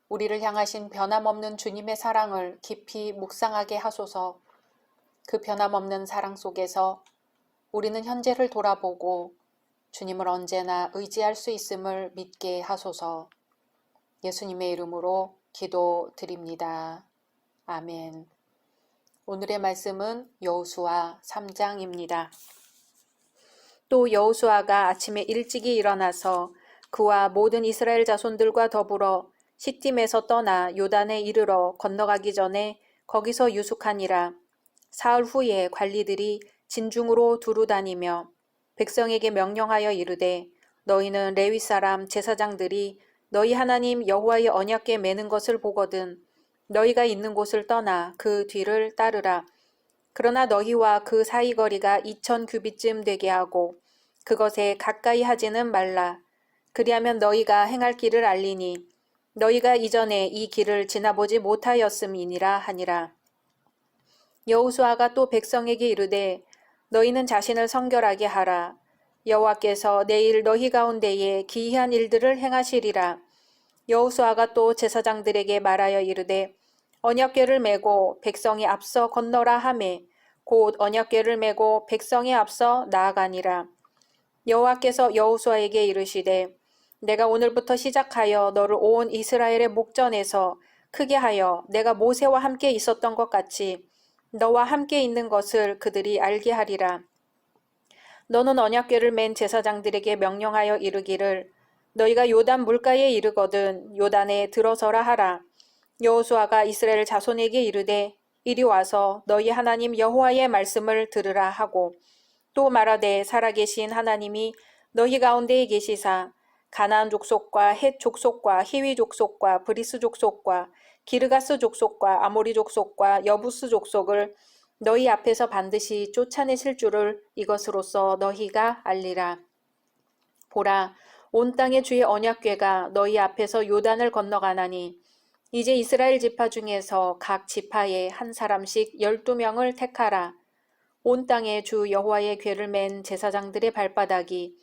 우리를 향하신 변함없는 주님의 사랑을 깊이 묵상하게 하소서. 그 변함없는 사랑 속에서 우리는 현재를 돌아보고 주님을 언제나 의지할 수 있음을 믿게 하소서. 예수님의 이름으로 기도드립니다. 아멘. 오늘의 말씀은 여호수아 3장입니다. 또 여호수아가 아침에 일찍이 일어나서 그와 모든 이스라엘 자손들과 더불어 시팀에서 떠나 요단에 이르러 건너가기 전에 거기서 유숙하니라. 사흘 후에 관리들이 진중으로 두루 다니며 백성에게 명령하여 이르되 너희는 레위 사람 제사장들이 너희 하나님 여호와의 언약궤 매는 것을 보거든 너희가 있는 곳을 떠나 그 뒤를 따르라. 그러나 너희와 그 사이 거리가 2000 규빗쯤 되게 하고 그것에 가까이 하지는 말라. 그리하면 너희가 행할 길을 알리니 너희가 이전에 이 길을 지나보지 못하였음이니라 하니라. 여호수아가 또 백성에게 이르되 너희는 자신을 성결하게 하라. 여호와께서 내일 너희 가운데에 기이한 일들을 행하시리라. 여호수아가 또 제사장들에게 말하여 이르되 언약궤를 메고 백성이 앞서 건너라 하매 곧 언약궤를 메고 백성이 앞서 나아가니라. 여호와께서 여호수아에게 이르시되 내가 오늘부터 시작하여 너를 온 이스라엘의 목전에서 크게 하여 내가 모세와 함께 있었던 것 같이 너와 함께 있는 것을 그들이 알게 하리라. 너는 언약궤를 맨 제사장들에게 명령하여 이르기를 너희가 요단 물가에 이르거든 요단에 들어서라 하라. 여호수아가 이스라엘 자손에게 이르되 이리 와서 너희 하나님 여호와의 말씀을 들으라 하고 또 말하되 살아계신 하나님이 너희 가운데에 계시사 가나안 족속과 헷 족속과 히위 족속과 브리스 족속과 기르가스 족속과 아모리 족속과 여부스 족속을 너희 앞에서 반드시 쫓아내실 줄을 이것으로써 너희가 알리라. 보라, 온 땅의 주의 언약궤가 너희 앞에서 요단을 건너가나니 이제 이스라엘 지파 중에서 각 지파에 한 사람씩 12명을 택하라. 온 땅에 주 여호와의 궤를 맨 제사장들의 발바닥이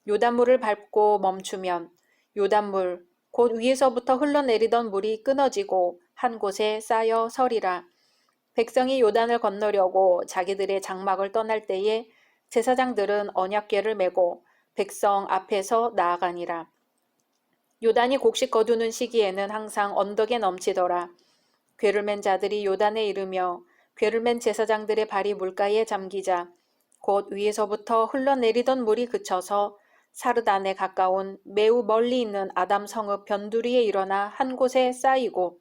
요단물을 밟고 멈추면 요단물 곧 위에서부터 흘러내리던 물이 끊어지고 한 곳에 쌓여 서리라. 백성이 요단을 건너려고 자기들의 장막을 떠날 때에 제사장들은 언약궤를 메고 백성 앞에서 나아가니라. 요단이 곡식 거두는 시기에는 항상 언덕에 넘치더라. 궤를 맨 자들이 요단에 이르며 궤를 맨 제사장들의 발이 물가에 잠기자 곧 위에서부터 흘러내리던 물이 그쳐서 사르단에 가까운 매우 멀리 있는 아담 성읍 변두리에 일어나 한 곳에 쌓이고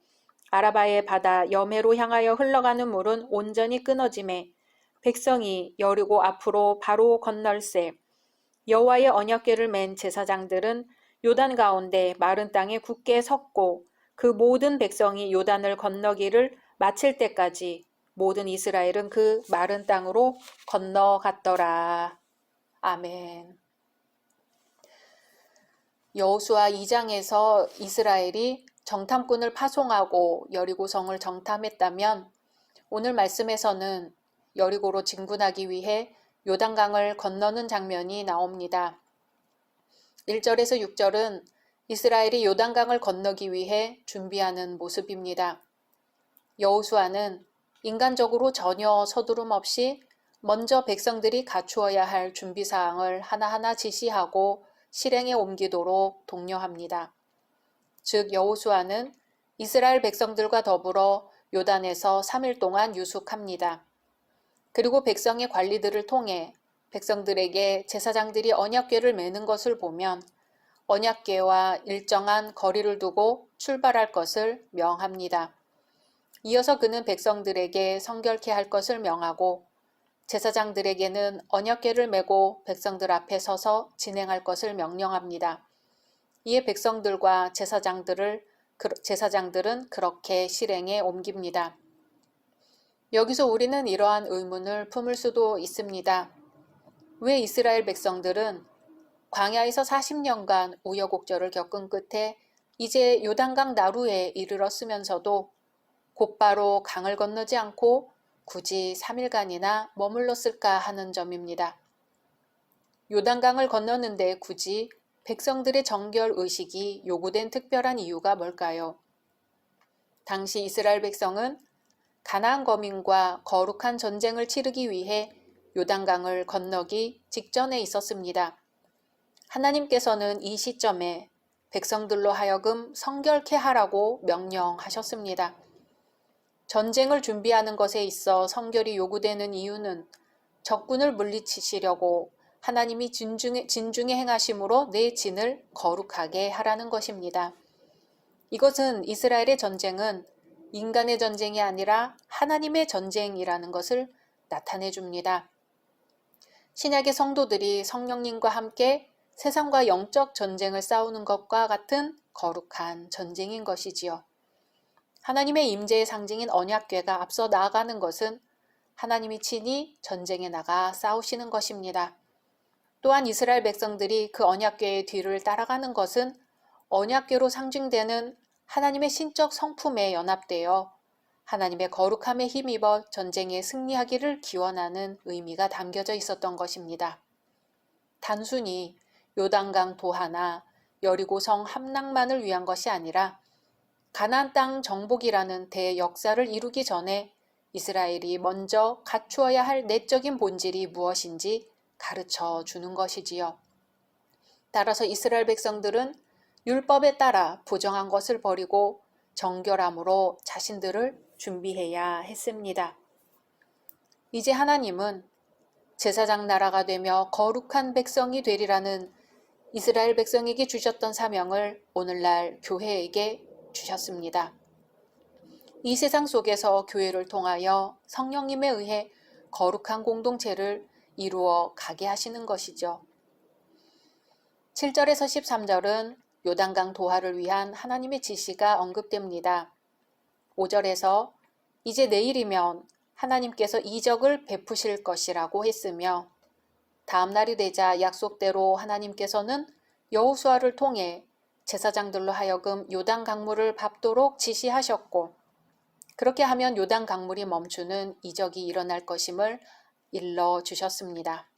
아라바의 바다 여매로 향하여 흘러가는 물은 온전히 끊어지매 백성이 여리고 앞으로 바로 건널세. 여호와의 언약궤를 맨 제사장들은 요단 가운데 마른 땅에 굳게 섰고 그 모든 백성이 요단을 건너기를 마칠 때까지 모든 이스라엘은 그 마른 땅으로 건너갔더라. 아멘. 여호수아 2장에서 이스라엘이 정탐꾼을 파송하고 여리고성을 정탐했다면 오늘 말씀에서는 여리고로 진군하기 위해 요단강을 건너는 장면이 나옵니다. 1절에서 6절은 이스라엘이 요단강을 건너기 위해 준비하는 모습입니다. 여호수아는 인간적으로 전혀 서두름 없이 먼저 백성들이 갖추어야 할 준비사항을 하나하나 지시하고 실행에 옮기도록 독려합니다. 즉 여호수아는 이스라엘 백성들과 더불어 요단에서 3일 동안 유숙합니다. 그리고 백성의 관리들을 통해 백성들에게 제사장들이 언약궤를 메는 것을 보면 언약궤와 일정한 거리를 두고 출발할 것을 명합니다. 이어서 그는 백성들에게 성결케 할 것을 명하고 제사장들에게는 언약궤를 메고 백성들 앞에 서서 진행할 것을 명령합니다. 이에 백성들과 제사장들은 그렇게 실행에 옮깁니다. 여기서 우리는 이러한 의문을 품을 수도 있습니다. 왜 이스라엘 백성들은 광야에서 40년간 우여곡절을 겪은 끝에 이제 요단강 나루에 이르렀으면서도 곧바로 강을 건너지 않고 굳이 3일간이나 머물렀을까 하는 점입니다. 요단강을 건너는데 굳이 백성들의 정결 의식이 요구된 특별한 이유가 뭘까요? 당시 이스라엘 백성은 가나안 거민과 거룩한 전쟁을 치르기 위해 요단강을 건너기 직전에 있었습니다. 하나님께서는 이 시점에 백성들로 하여금 성결케 하라고 명령하셨습니다. 전쟁을 준비하는 것에 있어 성결이 요구되는 이유는 적군을 물리치시려고 하나님이 진중에 행하심으로 내 진을 거룩하게 하라는 것입니다. 이것은 이스라엘의 전쟁은 인간의 전쟁이 아니라 하나님의 전쟁이라는 것을 나타내 줍니다. 신약의 성도들이 성령님과 함께 세상과 영적 전쟁을 싸우는 것과 같은 거룩한 전쟁인 것이지요. 하나님의 임재의 상징인 언약궤가 앞서 나아가는 것은 하나님이 친히 전쟁에 나가 싸우시는 것입니다. 또한 이스라엘 백성들이 그 언약궤의 뒤를 따라가는 것은 언약궤로 상징되는 하나님의 신적 성품에 연합되어 하나님의 거룩함에 힘입어 전쟁에 승리하기를 기원하는 의미가 담겨져 있었던 것입니다. 단순히 요단강 도하나 여리고성 함락만을 위한 것이 아니라 가나안 땅 정복이라는 대역사를 이루기 전에 이스라엘이 먼저 갖추어야 할 내적인 본질이 무엇인지 가르쳐 주는 것이지요. 따라서 이스라엘 백성들은 율법에 따라 부정한 것을 버리고 정결함으로 자신들을 준비해야 했습니다. 이제 하나님은 제사장 나라가 되며 거룩한 백성이 되리라는 이스라엘 백성에게 주셨던 사명을 오늘날 교회에게 주셨습니다. 이 세상 속에서 교회를 통하여 성령님에 의해 거룩한 공동체를 이루어 가게 하시는 것이죠. 7절에서 13절은 요단강 도하를 위한 하나님의 지시가 언급됩니다. 5절에서 이제 내일이면 하나님께서 이적을 베푸실 것이라고 했으며 다음 날이 되자 약속대로 하나님께서는 여호수아를 통해 제사장들로 하여금 요단 강물을 밟도록 지시하셨고 그렇게 하면 요단 강물이 멈추는 이적이 일어날 것임을 일러 주셨습니다.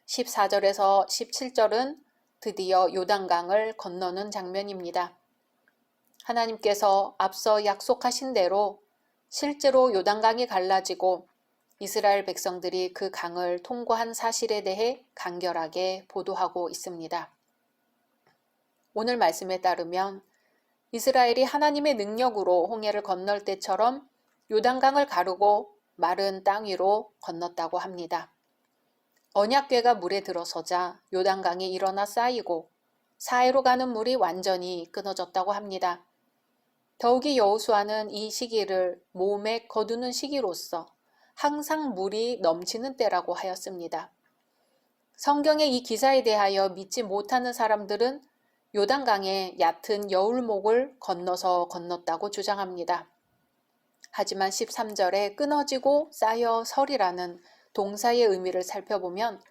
14절에서 17절은 드디어 요단강을 건너는 장면입니다. 하나님께서 앞서 약속하신 대로 실제로 요단강이 갈라지고 이스라엘 백성들이 그 강을 통과한 사실에 대해 간결하게 보도하고 있습니다. 오늘 말씀에 따르면 이스라엘이 하나님의 능력으로 홍해를 건널 때처럼 요단강을 가르고 마른 땅 위로 건넜다고 합니다. 언약궤가 물에 들어서자 요단강이 일어나 쌓이고 사해로 가는 물이 완전히 끊어졌다고 합니다. 더욱이 여호수아는 이 시기를 몸에 거두는 시기로서 항상 물이 넘치는 때라고 하였습니다. 성경의 이 기사에 대하여 믿지 못하는 사람들은 요단강의 얕은 여울목을 건너서 건넜다고 주장합니다. 하지만 13절에 끊어지고 쌓여 설이라는 동사의 의미를 살펴보면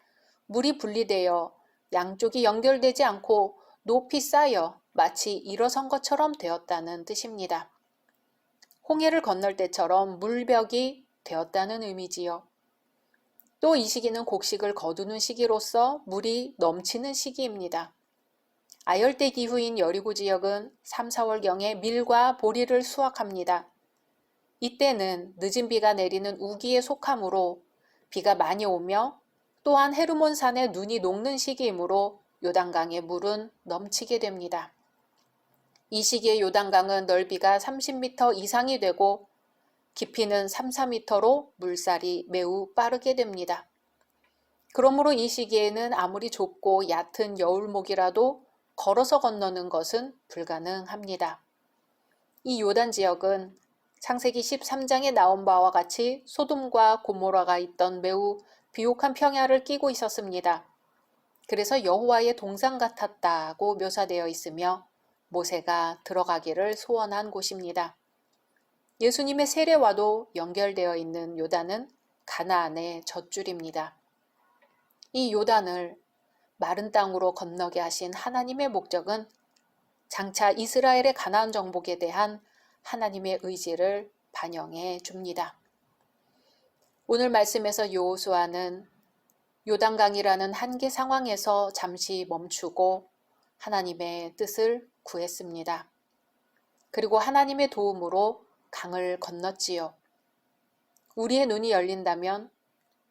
물이 분리되어 양쪽이 연결되지 않고 높이 쌓여 마치 일어선 것처럼 되었다는 뜻입니다. 홍해를 건널 때처럼 물벽이 되었다는 의미지요. 또 이 시기는 곡식을 거두는 시기로서 물이 넘치는 시기입니다. 아열대 기후인 여리고 지역은 3, 4월경에 밀과 보리를 수확합니다. 이때는 늦은 비가 내리는 우기에 속하므로 비가 많이 오며 또한 헤르몬산에 눈이 녹는 시기이므로 요단강의 물은 넘치게 됩니다. 이 시기에 요단강은 넓이가 30m 이상이 되고 깊이는 3, 4m로 물살이 매우 빠르게 됩니다. 그러므로 이 시기에는 아무리 좁고 얕은 여울목이라도 걸어서 건너는 것은 불가능합니다. 이 요단 지역은 창세기 13장에 나온 바와 같이 소돔과 고모라가 있던 매우 비옥한 평야를 끼고 있었습니다. 그래서 여호와의 동산 같았다고 묘사되어 있으며 모세가 들어가기를 소원한 곳입니다. 예수님의 세례와도 연결되어 있는 요단은 가나안의 젖줄입니다. 이 요단을 마른 땅으로 건너게 하신 하나님의 목적은 장차 이스라엘의 가나안 정복에 대한 하나님의 의지를 반영해 줍니다. 오늘 말씀에서 여호수아는 요단강이라는 한계 상황에서 잠시 멈추고 하나님의 뜻을 구했습니다. 그리고 하나님의 도움으로 강을 건넜지요. 우리의 눈이 열린다면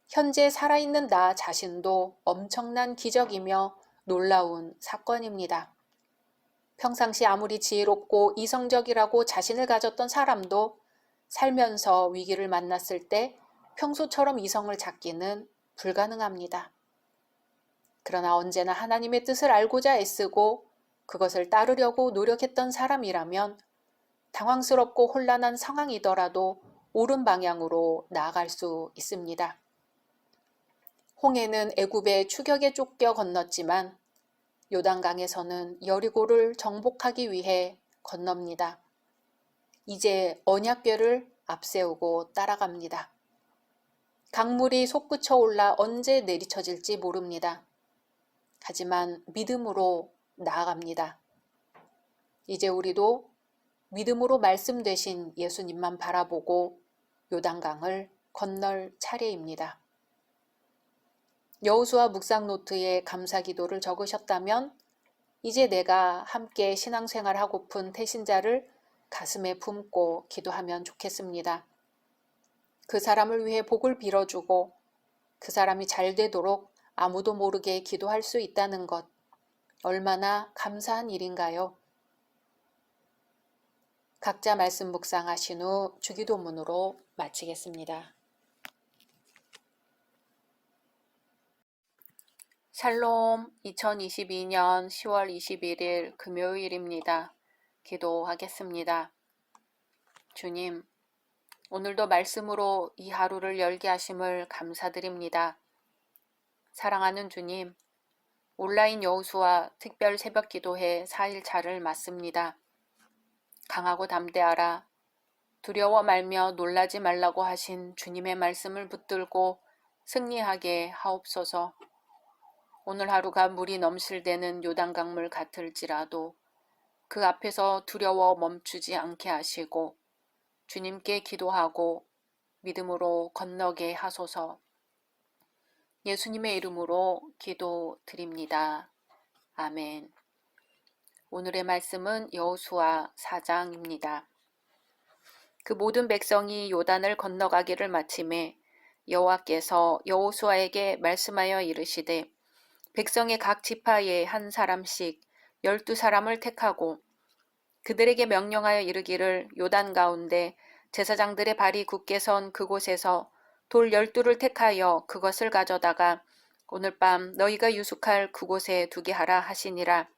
현재 살아있는 나 자신도 엄청난 기적이며 놀라운 사건입니다. 평상시 아무리 지혜롭고 이성적이라고 자신을 가졌던 사람도 살면서 위기를 만났을 때 평소처럼 이성을 찾기는 불가능합니다. 그러나 언제나 하나님의 뜻을 알고자 애쓰고 그것을 따르려고 노력했던 사람이라면 당황스럽고 혼란한 상황이더라도 옳은 방향으로 나아갈 수 있습니다. 홍해는 애굽의 추격에 쫓겨 건넜지만 요단강에서는 여리고를 정복하기 위해 건넙니다. 이제 언약궤를 앞세우고 따라갑니다. 강물이 솟구쳐 올라 언제 내리쳐질지 모릅니다. 하지만 믿음으로 나아갑니다. 이제 우리도 믿음으로 말씀 되신 예수님만 바라보고 요단강을 건널 차례입니다. 여호수아 묵상 노트에 감사 기도를 적으셨다면 이제 내가 함께 신앙생활 하고픈 태신자를 가슴에 품고 기도하면 좋겠습니다. 그 사람을 위해 복을 빌어주고 그 사람이 잘 되도록 아무도 모르게 기도할 수 있다는 것, 얼마나 감사한 일인가요? 각자 말씀 묵상하신 후 주기도문으로 마치겠습니다. 샬롬, 2022년 10월 21일 금요일입니다. 기도하겠습니다. 주님, 오늘도 말씀으로 이 하루를 열게 하심을 감사드립니다. 사랑하는 주님, 온라인 여호수아 특별 새벽 기도회 4일차를 맞습니다. 강하고 담대하라. 두려워 말며 놀라지 말라고 하신 주님의 말씀을 붙들고 승리하게 하옵소서. 오늘 하루가 물이 넘실대는 요단강물 같을지라도 그 앞에서 두려워 멈추지 않게 하시고 주님께 기도하고 믿음으로 건너게 하소서. 예수님의 이름으로 기도드립니다. 아멘. 오늘의 말씀은 여호수아 4장입니다. 그 모든 백성이 요단을 건너가기를 마침에 여호와께서 여호수아에게 말씀하여 이르시되 백성의 각 지파에 한 사람씩 12사람을 택하고 그들에게 명령하여 이르기를 요단 가운데 제사장들의 발이 굳게 선 그곳에서 돌 12를 택하여 그것을 가져다가 오늘 밤 너희가 유숙할 그곳에 두게 하라 하시니라.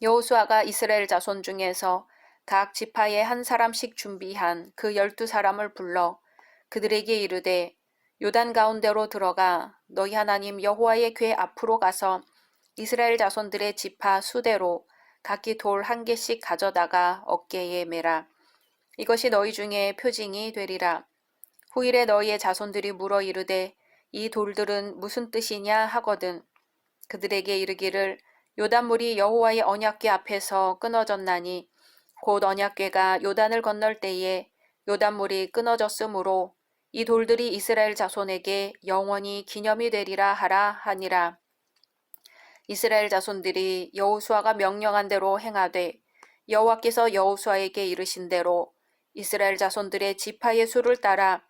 여호수아가 이스라엘 자손 중에서 각 지파에 한 사람씩 준비한 그 12사람을 불러 그들에게 이르되 요단 가운데로 들어가 너희 하나님 여호와의 궤 앞으로 가서 이스라엘 자손들의 지파 수대로 각기 돌 1개씩 가져다가 어깨에 매라. 이것이 너희 중에 표징이 되리라. 후일에 너희의 자손들이 물어 이르되 이 돌들은 무슨 뜻이냐 하거든 그들에게 이르기를 요단물이 여호와의 언약궤 앞에서 끊어졌나니 곧 언약궤가 요단을 건널 때에 요단물이 끊어졌으므로 이 돌들이 이스라엘 자손에게 영원히 기념이 되리라 하라 하니라. 이스라엘 자손들이 여호수아가 명령한 대로 행하되 여호와께서 여호수아에게 이르신 대로 이스라엘 자손들의 지파의 수를 따라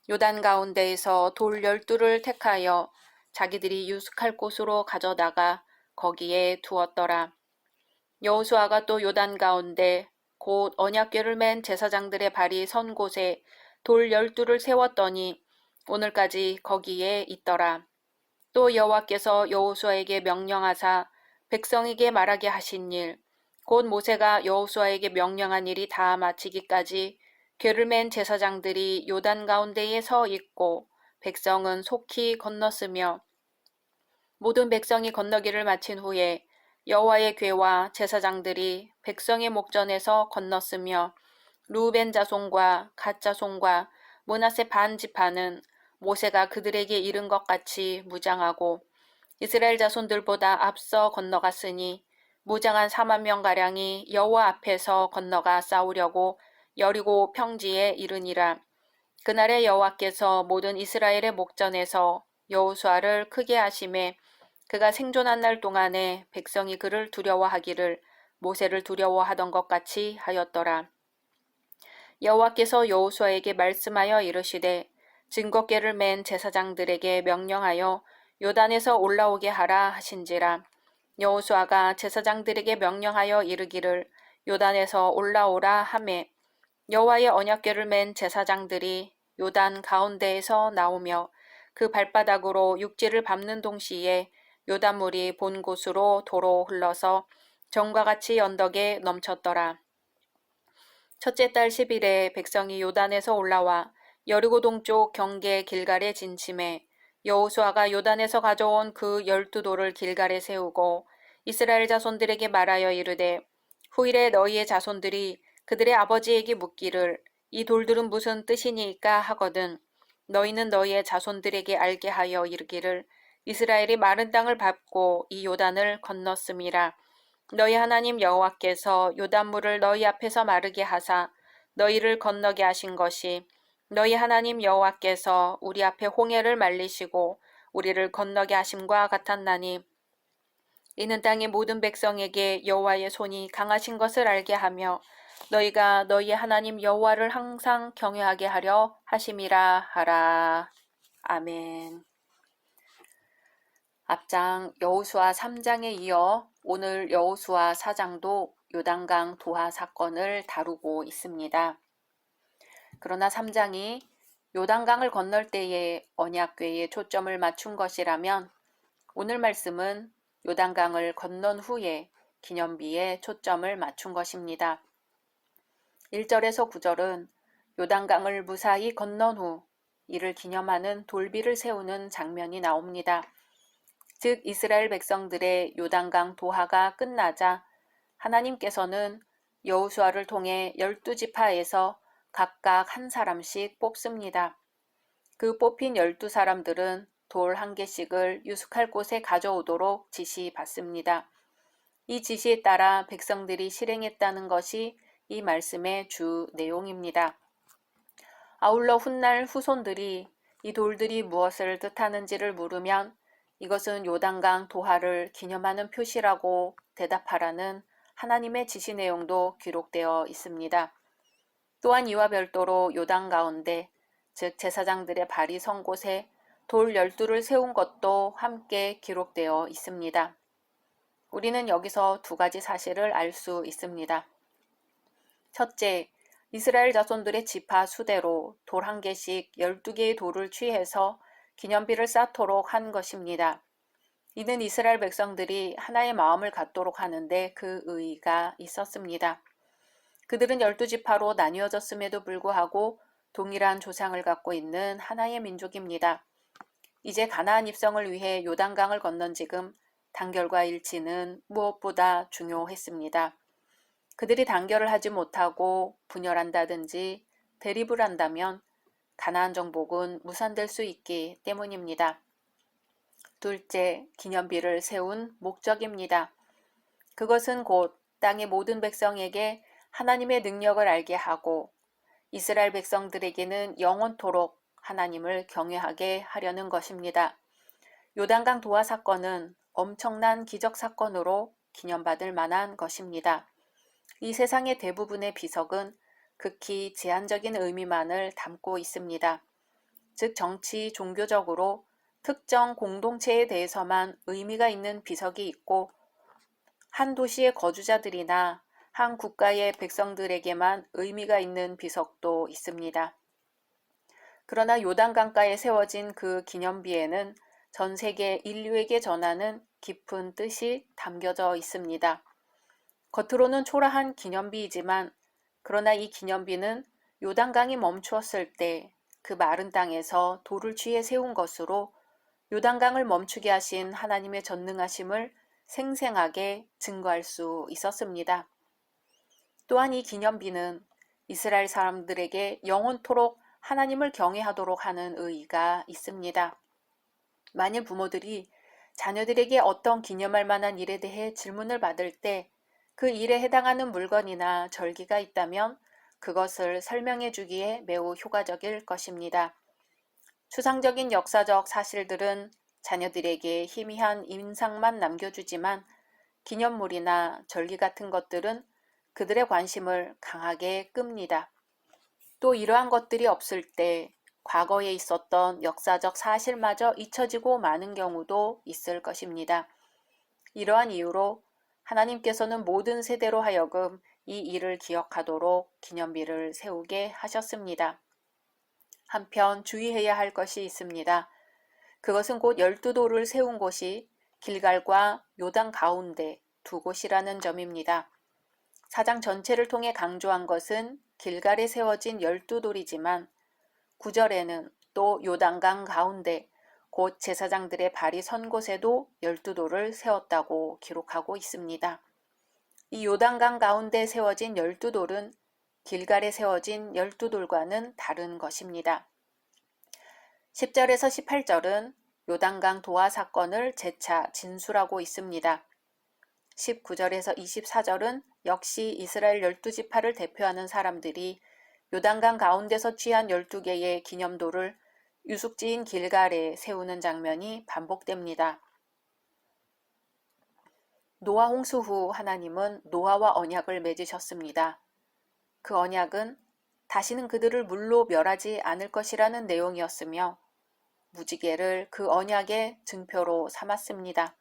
요단 가운데에서 돌 12를 택하여 자기들이 유숙할 곳으로 가져다가 거기에 두었더라. 여호수아가 또 요단 가운데 곧 언약궤를 맨 제사장들의 발이 선 곳에 돌 12를 세웠더니 오늘까지 거기에 있더라. 또 여호와께서 여호수아에게 명령하사 백성에게 말하게 하신 일, 곧 모세가 여호수아에게 명령한 일이 다 마치기까지 궤를 맨 제사장들이 요단 가운데에 서 있고 백성은 속히 건넜으며 모든 백성이 건너기를 마친 후에 여호와의 궤와 제사장들이 백성의 목전에서 건넜으며 루벤 자손과 갓 자손과 므낫세 반 지파는 모세가 그들에게 이른 것 같이 무장하고 이스라엘 자손들보다 앞서 건너갔으니 무장한 4만 명가량이 여호와 앞에서 건너가 싸우려고 여리고 평지에 이르니라. 그날에 여호와께서 모든 이스라엘의 목전에서 여호수아를 크게 하심에 그가 생존한 날 동안에 백성이 그를 두려워하기를 모세를 두려워하던 것 같이 하였더라. 여호와께서 여호수아에게 말씀하여 이르시되 증거궤를 맨 제사장들에게 명령하여 요단에서 올라오게 하라 하신지라. 여호수아가 제사장들에게 명령하여 이르기를 요단에서 올라오라 하매 여호와의 언약궤를 맨 제사장들이 요단 가운데에서 나오며 그 발바닥으로 육지를 밟는 동시에 요단물이 본 곳으로 도로 흘러서 정과 같이 언덕에 넘쳤더라. 첫째 달 10일에 백성이 요단에서 올라와 여리고 동쪽 경계 길갈에 진침해 여호수아가 요단에서 가져온 그 12돌을 길갈에 세우고 이스라엘 자손들에게 말하여 이르되 후일에 너희의 자손들이 그들의 아버지에게 묻기를 이 돌들은 무슨 뜻이니까 하거든 너희는 너희의 자손들에게 알게 하여 이르기를 이스라엘이 마른 땅을 밟고 이 요단을 건넜음이라. 너희 하나님 여호와께서 요단물을 너희 앞에서 마르게 하사 너희를 건너게 하신 것이 너희 하나님 여호와께서 우리 앞에 홍해를 말리시고 우리를 건너게 하심과 같았나니 이는 땅의 모든 백성에게 여호와의 손이 강하신 것을 알게 하며 너희가 너희 하나님 여호와를 항상 경외하게 하려 하심이라 하라. 아멘. 앞장 여호수아 3장에 이어 오늘 여호수아 4장도 요단강 도하 사건을 다루고 있습니다. 그러나 3장이 요단강을 건널 때에 언약궤에 초점을 맞춘 것이라면 오늘 말씀은 요단강을 건넌 후에 기념비에 초점을 맞춘 것입니다. 1절에서 9절은 요단강을 무사히 건넌 후 이를 기념하는 돌비를 세우는 장면이 나옵니다. 즉 이스라엘 백성들의 요단강 도하가 끝나자 하나님께서는 여호수아를 통해 12지파에서 각각 한 사람씩 뽑습니다. 그 뽑힌 12사람들은 돌 한 개씩을 유숙할 곳에 가져오도록 지시받습니다. 이 지시에 따라 백성들이 실행했다는 것이 이 말씀의 주 내용입니다. 아울러 훗날 후손들이 이 돌들이 무엇을 뜻하는지를 물으면 이것은 요단강 도하를 기념하는 표시라고 대답하라는 하나님의 지시 내용도 기록되어 있습니다. 또한 이와 별도로 요단 가운데 즉 제사장들의 발이 선 곳에 돌 12를 세운 것도 함께 기록되어 있습니다. 우리는 여기서 두 가지 사실을 알 수 있습니다. 첫째, 이스라엘 자손들의 지파 수대로 돌 한 개씩 12개의 돌을 취해서 기념비를 쌓도록 한 것입니다. 이는 이스라엘 백성들이 하나의 마음을 갖도록 하는데 그 의의가 있었습니다. 그들은 12지파로 나뉘어졌음에도 불구하고 동일한 조상을 갖고 있는 하나의 민족입니다. 이제 가나안 입성을 위해 요단강을 건넌 지금 단결과 일치는 무엇보다 중요했습니다. 그들이 단결을 하지 못하고 분열한다든지 대립을 한다면 가나안 정복은 무산될 수 있기 때문입니다. 둘째, 기념비를 세운 목적입니다. 그것은 곧 땅의 모든 백성에게 하나님의 능력을 알게 하고 이스라엘 백성들에게는 영원토록 하나님을 경외하게 하려는 것입니다. 요단강 도하 사건은 엄청난 기적 사건으로 기념받을 만한 것입니다. 이 세상의 대부분의 비석은 극히 제한적인 의미만을 담고 있습니다. 즉 정치, 종교적으로 특정 공동체에 대해서만 의미가 있는 비석이 있고 한 도시의 거주자들이나 한 국가의 백성들에게만 의미가 있는 비석도 있습니다. 그러나 요단강가에 세워진 그 기념비에는 전 세계 인류에게 전하는 깊은 뜻이 담겨져 있습니다. 겉으로는 초라한 기념비이지만 그러나 이 기념비는 요단강이 멈추었을 때 그 마른 땅에서 돌을 취해 세운 것으로 요단강을 멈추게 하신 하나님의 전능하심을 생생하게 증거할 수 있었습니다. 또한 이 기념비는 이스라엘 사람들에게 영원토록 하나님을 경외하도록 하는 의의가 있습니다. 만일 부모들이 자녀들에게 어떤 기념할 만한 일에 대해 질문을 받을 때 그 일에 해당하는 물건이나 절기가 있다면 그것을 설명해 주기에 매우 효과적일 것입니다. 추상적인 역사적 사실들은 자녀들에게 희미한 인상만 남겨주지만 기념물이나 절기 같은 것들은 그들의 관심을 강하게 끕니다. 또 이러한 것들이 없을 때 과거에 있었던 역사적 사실마저 잊혀지고 마는 경우도 있을 것입니다. 이러한 이유로 하나님께서는 모든 세대로 하여금 이 일을 기억하도록 기념비를 세우게 하셨습니다. 한편 주의해야 할 것이 있습니다. 그것은 곧 12돌을 세운 곳이 길갈과 요단 가운데 두 곳이라는 점입니다. 사장 전체를 통해 강조한 것은 길갈에 세워진 12돌이지만 9절에는 또 요단강 가운데 곧 제사장들의 발이 선 곳에도 12돌을 세웠다고 기록하고 있습니다. 이 요단강 가운데 세워진 12돌은 길갈에 세워진 12돌과는 다른 것입니다. 10절에서 18절은 요단강 도하 사건을 재차 진술하고 있습니다. 19절에서 24절은 역시 이스라엘 12지파를 대표하는 사람들이 요단강 가운데서 취한 12개의 기념돌을 유숙지인 길갈에 세우는 장면이 반복됩니다. 노아 홍수 후 하나님은 노아와 언약을 맺으셨습니다. 그 언약은 다시는 그들을 물로 멸하지 않을 것이라는 내용이었으며 무지개를 그 언약의 증표로 삼았습니다.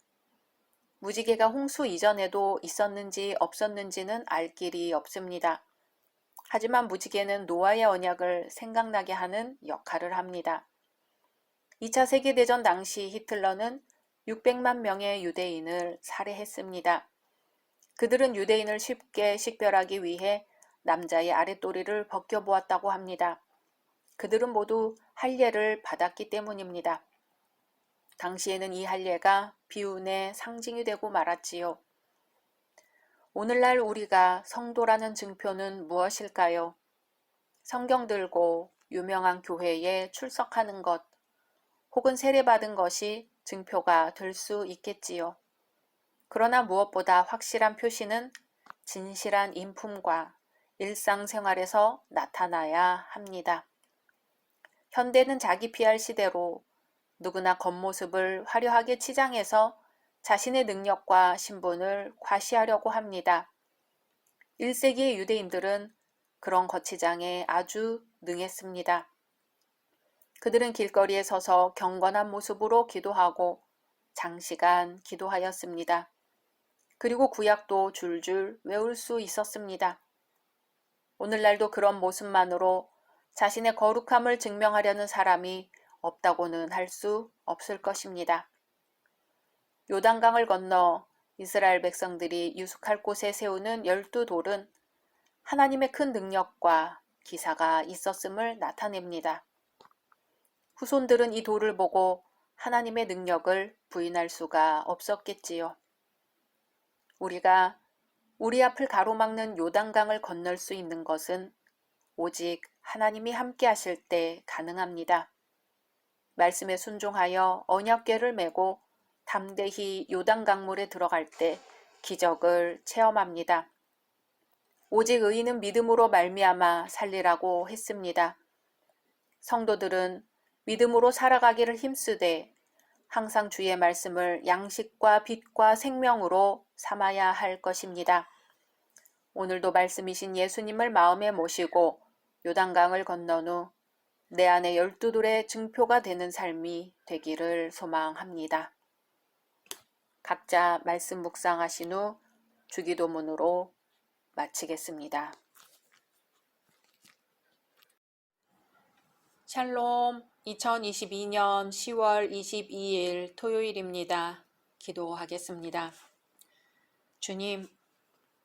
무지개가 홍수 이전에도 있었는지 없었는지는 알 길이 없습니다. 하지만 무지개는 노아의 언약을 생각나게 하는 역할을 합니다. 2차 세계대전 당시 히틀러는 600만 명의 유대인을 살해했습니다. 그들은 유대인을 쉽게 식별하기 위해 남자의 아랫도리를 벗겨보았다고 합니다. 그들은 모두 할례를 받았기 때문입니다. 당시에는 이 할례가 비운의 상징이 되고 말았지요. 오늘날 우리가 성도라는 증표는 무엇일까요? 성경 들고 유명한 교회에 출석하는 것, 혹은 세례받은 것이 증표가 될 수 있겠지요. 그러나 무엇보다 확실한 표시는 진실한 인품과 일상생활에서 나타나야 합니다. 현대는 자기 PR 시대로 누구나 겉모습을 화려하게 치장해서 자신의 능력과 신분을 과시하려고 합니다. 1세기의 유대인들은 그런 겉치장에 아주 능했습니다. 그들은 길거리에 서서 경건한 모습으로 기도하고 장시간 기도하였습니다. 그리고 구약도 줄줄 외울 수 있었습니다. 오늘날도 그런 모습만으로 자신의 거룩함을 증명하려는 사람이 없다고는 할 수 없을 것입니다. 요단강을 건너 이스라엘 백성들이 유숙할 곳에 세우는 12돌은 하나님의 큰 능력과 기사가 있었음을 나타냅니다. 후손들은 이 돌을 보고 하나님의 능력을 부인할 수가 없었겠지요. 우리가 우리 앞을 가로막는 요단강을 건널 수 있는 것은 오직 하나님이 함께 하실 때 가능합니다. 말씀에 순종하여 언약궤를 메고 담대히 요단강물에 들어갈 때 기적을 체험합니다. 오직 의인은 믿음으로 말미암아 살리라고 했습니다. 성도들은 믿음으로 살아가기를 힘쓰되 항상 주의 말씀을 양식과 빛과 생명으로 삼아야 할 것입니다. 오늘도 말씀이신 예수님을 마음에 모시고 요단강을 건넌 후 내 안에 12돌의 증표가 되는 삶이 되기를 소망합니다. 각자 말씀 묵상하신 후 주기도문으로 마치겠습니다. 샬롬, 2022년 10월 22일 토요일입니다. 기도하겠습니다. 주님,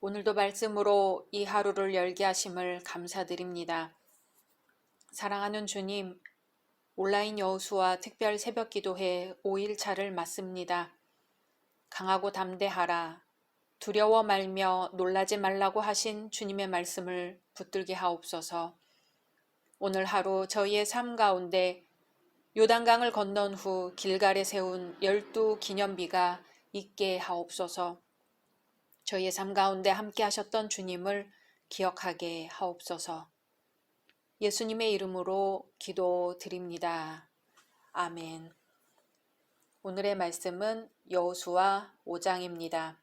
오늘도 말씀으로 이 하루를 열게 하심을 감사드립니다. 사랑하는 주님, 온라인 여호수아 특별 새벽 기도회 5일차를 맞습니다. 강하고 담대하라, 두려워 말며 놀라지 말라고 하신 주님의 말씀을 붙들게 하옵소서. 오늘 하루 저희의 삶 가운데 요단강을 건넌 후 길갈에 세운 12기념비가 있게 하옵소서. 저희의 삶 가운데 함께 하셨던 주님을 기억하게 하옵소서. 예수님의 이름으로 기도드립니다. 아멘. 오늘의 말씀은 여호수아 5장입니다.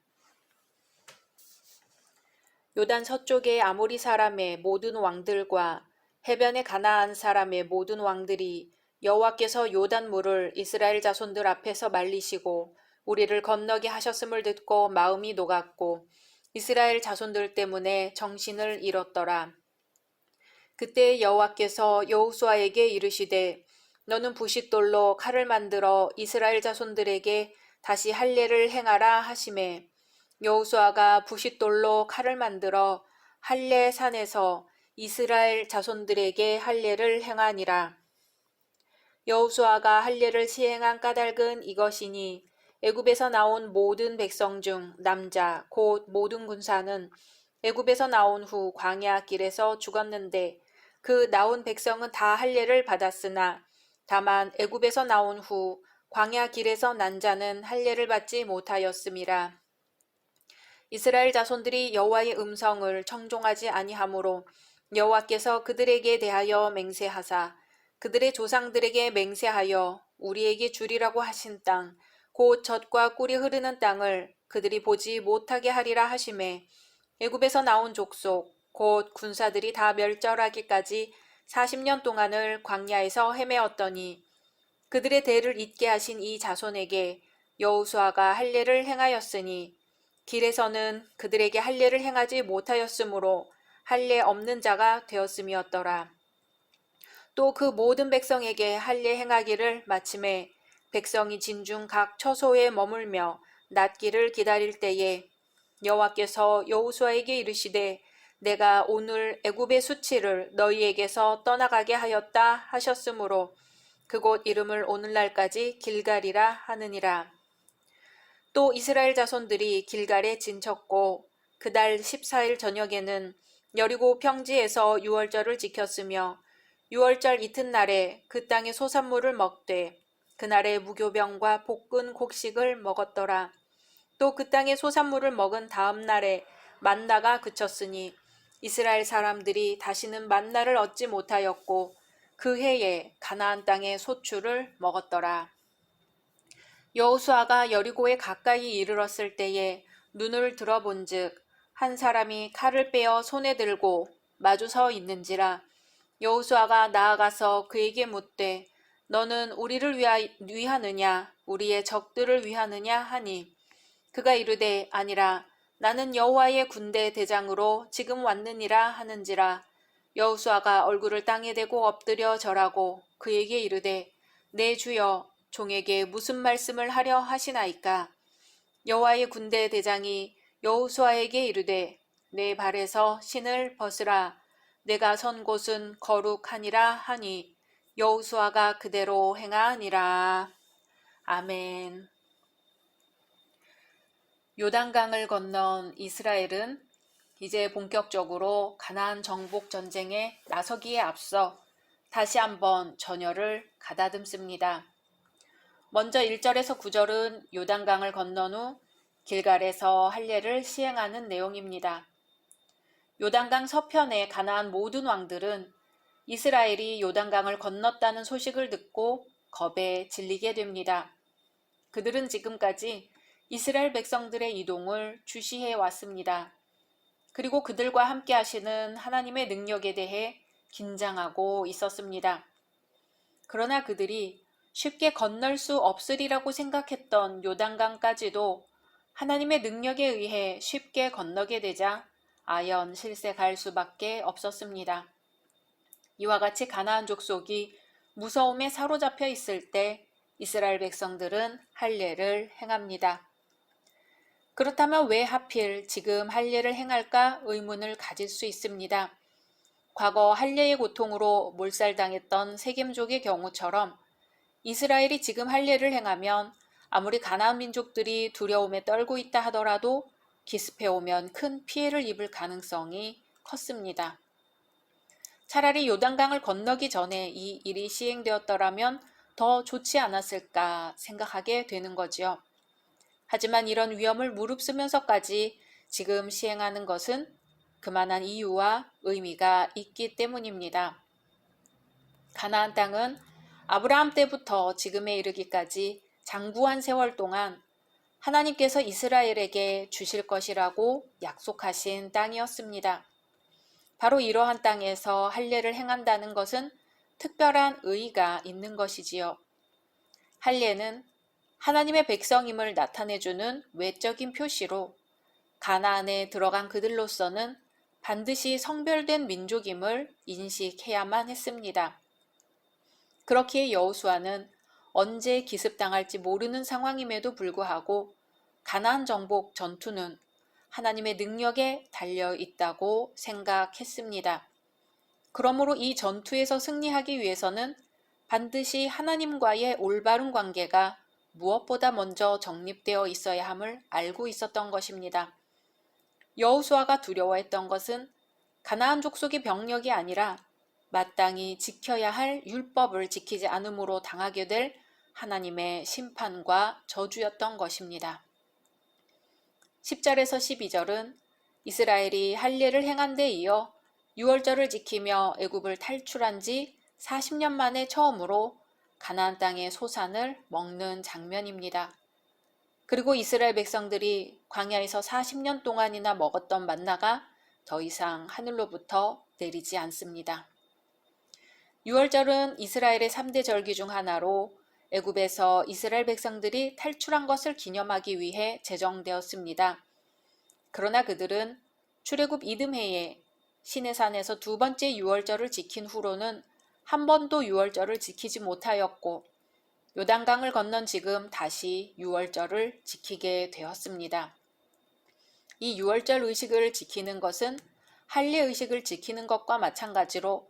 요단 서쪽의 아모리 사람의 모든 왕들과 해변의 가나안 사람의 모든 왕들이 여호와께서 요단물을 이스라엘 자손들 앞에서 말리시고 우리를 건너게 하셨음을 듣고 마음이 녹았고 이스라엘 자손들 때문에 정신을 잃었더라. 그때 여호와께서 여호수아에게 이르시되 너는 부싯돌로 칼을 만들어 이스라엘 자손들에게 다시 할례를 행하라 하시매 여호수아가 부싯돌로 칼을 만들어 할례 산에서 이스라엘 자손들에게 할례를 행하니라. 여호수아가 할례를 시행한 까닭은 이것이니 애굽에서 나온 모든 백성 중 남자 곧 모든 군사는 애굽에서 나온 후 광야 길에서 죽었는데 그 나온 백성은 다 할례를 받았으나 다만 애굽에서 나온 후 광야 길에서 난 자는 할례를 받지 못하였음이라. 이스라엘 자손들이 여호와의 음성을 청종하지 아니하므로 여호와께서 그들에게 대하여 맹세하사 그들의 조상들에게 맹세하여 우리에게 주리라고 하신 땅 곧 젖과 꿀이 흐르는 땅을 그들이 보지 못하게 하리라 하시매 애굽에서 나온 족속 곧 군사들이 다 멸절하기까지 40년 동안을 광야에서 헤매었더니 그들의 대를 잇게 하신 이 자손에게 여호수아가 할례를 행하였으니 길에서는 그들에게 할례를 행하지 못하였으므로 할례 없는 자가 되었음이었더라. 또 그 모든 백성에게 할례 행하기를 마침에 백성이 진중 각 처소에 머물며 낫기를 기다릴 때에 여호와께서 여호수아에게 이르시되 내가 오늘 애굽의 수치를 너희에게서 떠나가게 하였다 하셨으므로 그곳 이름을 오늘날까지 길갈이라 하느니라. 또 이스라엘 자손들이 길갈에 진쳤고 그달 14일 저녁에는 여리고 평지에서 유월절을 지켰으며 유월절 이튿날에 그 땅의 소산물을 먹되 그날에 무교병과 볶은 곡식을 먹었더라. 또 그 땅의 소산물을 먹은 다음 날에 만나가 그쳤으니 이스라엘 사람들이 다시는 만나를 얻지 못하였고 그 해에 가나안 땅의 소출을 먹었더라. 여호수아가 여리고에 가까이 이르렀을 때에 눈을 들어본즉 한 사람이 칼을 빼어 손에 들고 마주 서 있는지라. 여호수아가 나아가서 그에게 묻되 너는 우리를 위하느냐 우리의 적들을 위하느냐 하니 그가 이르되 아니라 나는 여호와의 군대 대장으로 지금 왔느니라 하는지라. 여호수아가 얼굴을 땅에 대고 엎드려 절하고 그에게 이르되 내 주여 종에게 무슨 말씀을 하려 하시나이까. 여호와의 군대 대장이 여호수아에게 이르되 내 발에서 신을 벗으라. 내가 선 곳은 거룩하니라 하니 여호수아가 그대로 행하니라. 아멘. 요단강을 건넌 이스라엘은 이제 본격적으로 가나안 정복 전쟁에 나서기에 앞서 다시 한번 전열을 가다듬습니다. 먼저 1절에서 9절은 요단강을 건넌 후 길갈에서 할례를 시행하는 내용입니다. 요단강 서편의 가나안 모든 왕들은 이스라엘이 요단강을 건넜다는 소식을 듣고 겁에 질리게 됩니다. 그들은 지금까지 이스라엘 백성들의 이동을 주시해 왔습니다. 그리고 그들과 함께 하시는 하나님의 능력에 대해 긴장하고 있었습니다. 그러나 그들이 쉽게 건널 수 없으리라고 생각했던 요단강까지도 하나님의 능력에 의해 쉽게 건너게 되자 아연 실색할 수밖에 없었습니다. 이와 같이 가나안 족속이 무서움에 사로잡혀 있을 때 이스라엘 백성들은 할례를 행합니다. 그렇다면 왜 하필 지금 할례를 행할까 의문을 가질 수 있습니다. 과거 할례의 고통으로 몰살당했던 세겜족의 경우처럼 이스라엘이 지금 할례를 행하면 아무리 가나안 민족들이 두려움에 떨고 있다 하더라도 기습해 오면 큰 피해를 입을 가능성이 컸습니다. 차라리 요단강을 건너기 전에 이 일이 시행되었더라면 더 좋지 않았을까 생각하게 되는 거지요. 하지만 이런 위험을 무릅쓰면서까지 지금 시행하는 것은 그만한 이유와 의미가 있기 때문입니다. 가나안 땅은 아브라함 때부터 지금에 이르기까지 장구한 세월 동안 하나님께서 이스라엘에게 주실 것이라고 약속하신 땅이었습니다. 바로 이러한 땅에서 할례를 행한다는 것은 특별한 의의가 있는 것이지요. 할례는 하나님의 백성임을 나타내주는 외적인 표시로 가나안에 들어간 그들로서는 반드시 성별된 민족임을 인식해야만 했습니다. 그렇기에 여호수아는 언제 기습당할지 모르는 상황임에도 불구하고 가나안 정복 전투는 하나님의 능력에 달려 있다고 생각했습니다. 그러므로 이 전투에서 승리하기 위해서는 반드시 하나님과의 올바른 관계가 무엇보다 먼저 정립되어 있어야 함을 알고 있었던 것입니다. 여호수아가 두려워했던 것은 가나안 족속의 병력이 아니라 마땅히 지켜야 할 율법을 지키지 않음으로 당하게 될 하나님의 심판과 저주였던 것입니다. 10절에서 12절은 이스라엘이 할례를 행한 데 이어 유월절을 지키며 애굽을 탈출한 지 40년 만에 처음으로 가나안 땅의 소산을 먹는 장면입니다. 그리고 이스라엘 백성들이 광야에서 40년 동안이나 먹었던 만나가 더 이상 하늘로부터 내리지 않습니다. 유월절은 이스라엘의 3대 절기 중 하나로 애굽에서 이스라엘 백성들이 탈출한 것을 기념하기 위해 제정되었습니다. 그러나 그들은 출애굽 이듬해에 시내산에서 두 번째 유월절을 지킨 후로는 한 번도 유월절을 지키지 못하였고 요단강을 건넌 지금 다시 유월절을 지키게 되었습니다. 이 유월절 의식을 지키는 것은 할례 의식을 지키는 것과 마찬가지로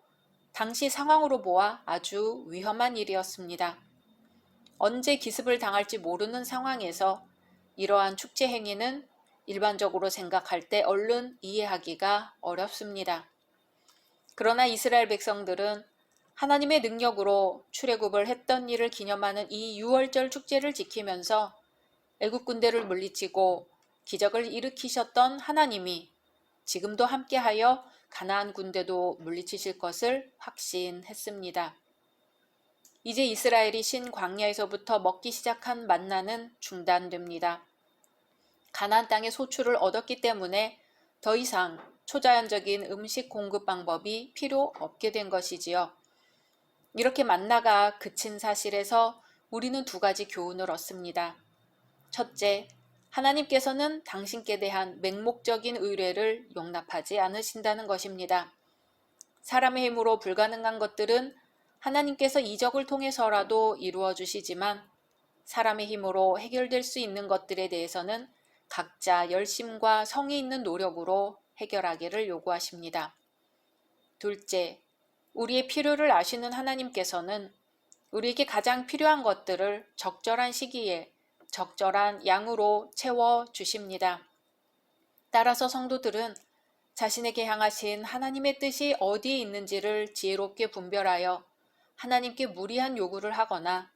당시 상황으로 보아 아주 위험한 일이었습니다. 언제 기습을 당할지 모르는 상황에서 이러한 축제 행위는 일반적으로 생각할 때 얼른 이해하기가 어렵습니다. 그러나 이스라엘 백성들은 하나님의 능력으로 출애굽을 했던 일을 기념하는 이 유월절 축제를 지키면서 애굽 군대를 물리치고 기적을 일으키셨던 하나님이 지금도 함께하여 가나안 군대도 물리치실 것을 확신했습니다. 이제 이스라엘이 신 광야에서부터 먹기 시작한 만나는 중단됩니다. 가나안 땅의 소출을 얻었기 때문에 더 이상 초자연적인 음식 공급 방법이 필요 없게 된 것이지요. 이렇게 만나가 그친 사실에서 우리는 두 가지 교훈을 얻습니다. 첫째, 하나님께서는 당신께 대한 맹목적인 의뢰를 용납하지 않으신다는 것입니다. 사람의 힘으로 불가능한 것들은 하나님께서 이적을 통해서라도 이루어 주시지만 사람의 힘으로 해결될 수 있는 것들에 대해서는 각자 열심과 성의 있는 노력으로 해결하기를 요구하십니다. 둘째, 우리의 필요를 아시는 하나님께서는 우리에게 가장 필요한 것들을 적절한 시기에 적절한 양으로 채워 주십니다. 따라서 성도들은 자신에게 향하신 하나님의 뜻이 어디에 있는지를 지혜롭게 분별하여 하나님께 무리한 요구를 하거나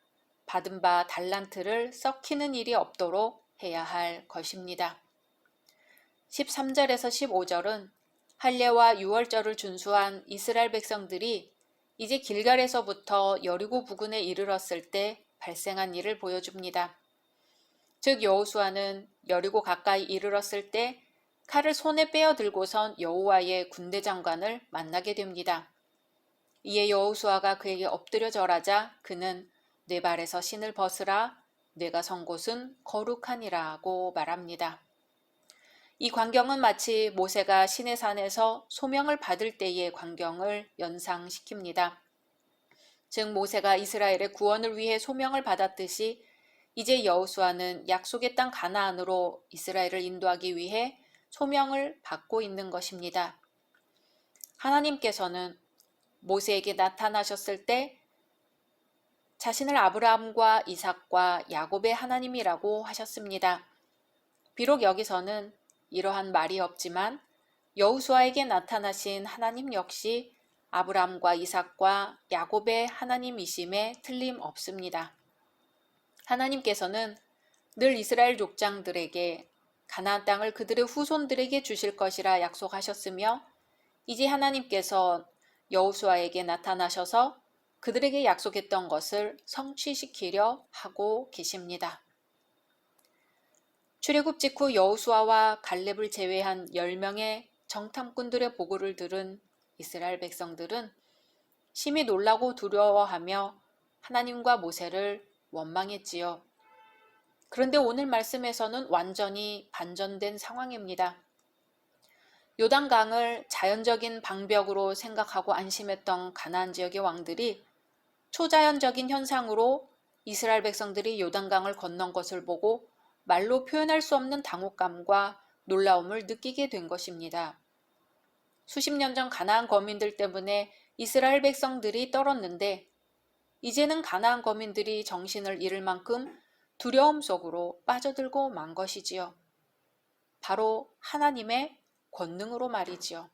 받은 바 달란트를 썩히는 일이 없도록 해야 할 것입니다. 13절에서 15절은 할례와 유월절을 준수한 이스라엘 백성들이 이제 길갈에서부터 여리고 부근에 이르렀을 때 발생한 일을 보여줍니다. 즉 여호수아는 여리고 가까이 이르렀을 때 칼을 손에 빼어 들고선 여호와의 군대 장관을 만나게 됩니다. 이에 여호수아가 그에게 엎드려 절하자 그는 내 발에서 신을 벗으라 내가 선 곳은 거룩하니라고 말합니다. 이 광경은 마치 모세가 시내산에서 소명을 받을 때의 광경을 연상시킵니다. 즉 모세가 이스라엘의 구원을 위해 소명을 받았듯이 이제 여호수아는 약속의 땅 가나안으로 이스라엘을 인도하기 위해 소명을 받고 있는 것입니다. 하나님께서는 모세에게 나타나셨을 때 자신을 아브라함과 이삭과 야곱의 하나님이라고 하셨습니다. 비록 여기서는 이러한 말이 없지만 여호수아에게 나타나신 하나님 역시 아브라함과 이삭과 야곱의 하나님이심에 틀림없습니다. 하나님께서는 늘 이스라엘 족장들에게 가나안 땅을 그들의 후손들에게 주실 것이라 약속하셨으며 이제 하나님께서 여호수아에게 나타나셔서 그들에게 약속했던 것을 성취시키려 하고 계십니다. 출애굽 직후 여호수아와 갈렙을 제외한 10명의 정탐꾼들의 보고를 들은 이스라엘 백성들은 심히 놀라고 두려워하며 하나님과 모세를 원망했지요. 그런데 오늘 말씀에서는 완전히 반전된 상황입니다. 요단강을 자연적인 방벽으로 생각하고 안심했던 가나안 지역의 왕들이 초자연적인 현상으로 이스라엘 백성들이 요단강을 건넌 것을 보고 말로 표현할 수 없는 당혹감과 놀라움을 느끼게 된 것입니다. 수십 년 전 가나안 거민들 때문에 이스라엘 백성들이 떨었는데 이제는 가나안 거민들이 정신을 잃을 만큼 두려움 속으로 빠져들고 만 것이지요. 바로 하나님의 권능으로 말이지요.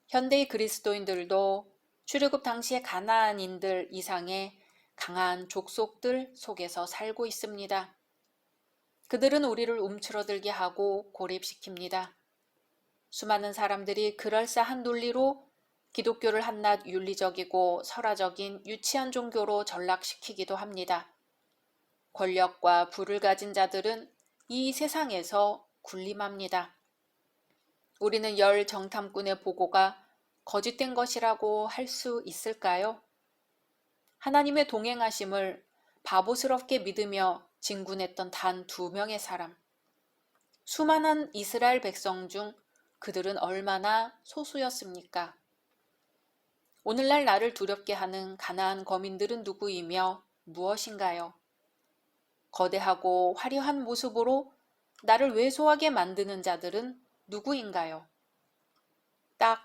현대의 그리스도인들도 출애굽 당시의 가나안인들 이상의 강한 족속들 속에서 살고 있습니다. 그들은 우리를 움츠러들게 하고 고립시킵니다. 수많은 사람들이 그럴싸한 논리로 기독교를 한낱 윤리적이고 설화적인 유치한 종교로 전락시키기도 합니다. 권력과 부를 가진 자들은 이 세상에서 군림합니다. 우리는 열 정탐꾼의 보고가 거짓된 것이라고 할 수 있을까요? 하나님의 동행하심을 바보스럽게 믿으며 진군했던 단 2명의 사람. 수많은 이스라엘 백성 중 그들은 얼마나 소수였습니까? 오늘날 나를 두렵게 하는 가나안 거민들은 누구이며 무엇인가요? 거대하고 화려한 모습으로 나를 왜소하게 만드는 자들은 누구인가요? 딱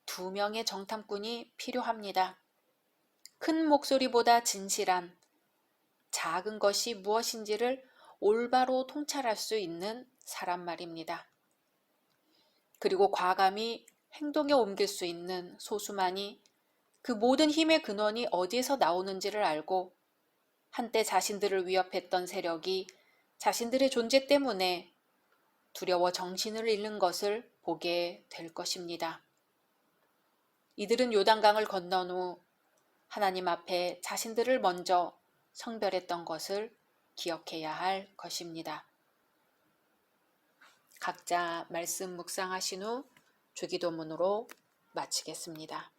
2명의 정탐꾼이 필요합니다. 큰 목소리보다 진실한, 작은 것이 무엇인지를 올바로 통찰할 수 있는 사람 말입니다. 그리고 과감히 행동에 옮길 수 있는 소수만이 그 모든 힘의 근원이 어디에서 나오는지를 알고 한때 자신들을 위협했던 세력이 자신들의 존재 때문에 두려워 정신을 잃는 것을 보게 될 것입니다. 이들은 요단강을 건넌 후 하나님 앞에 자신들을 먼저 성별했던 것을 기억해야 할 것입니다. 각자 말씀 묵상하신 후 주기도문으로 마치겠습니다.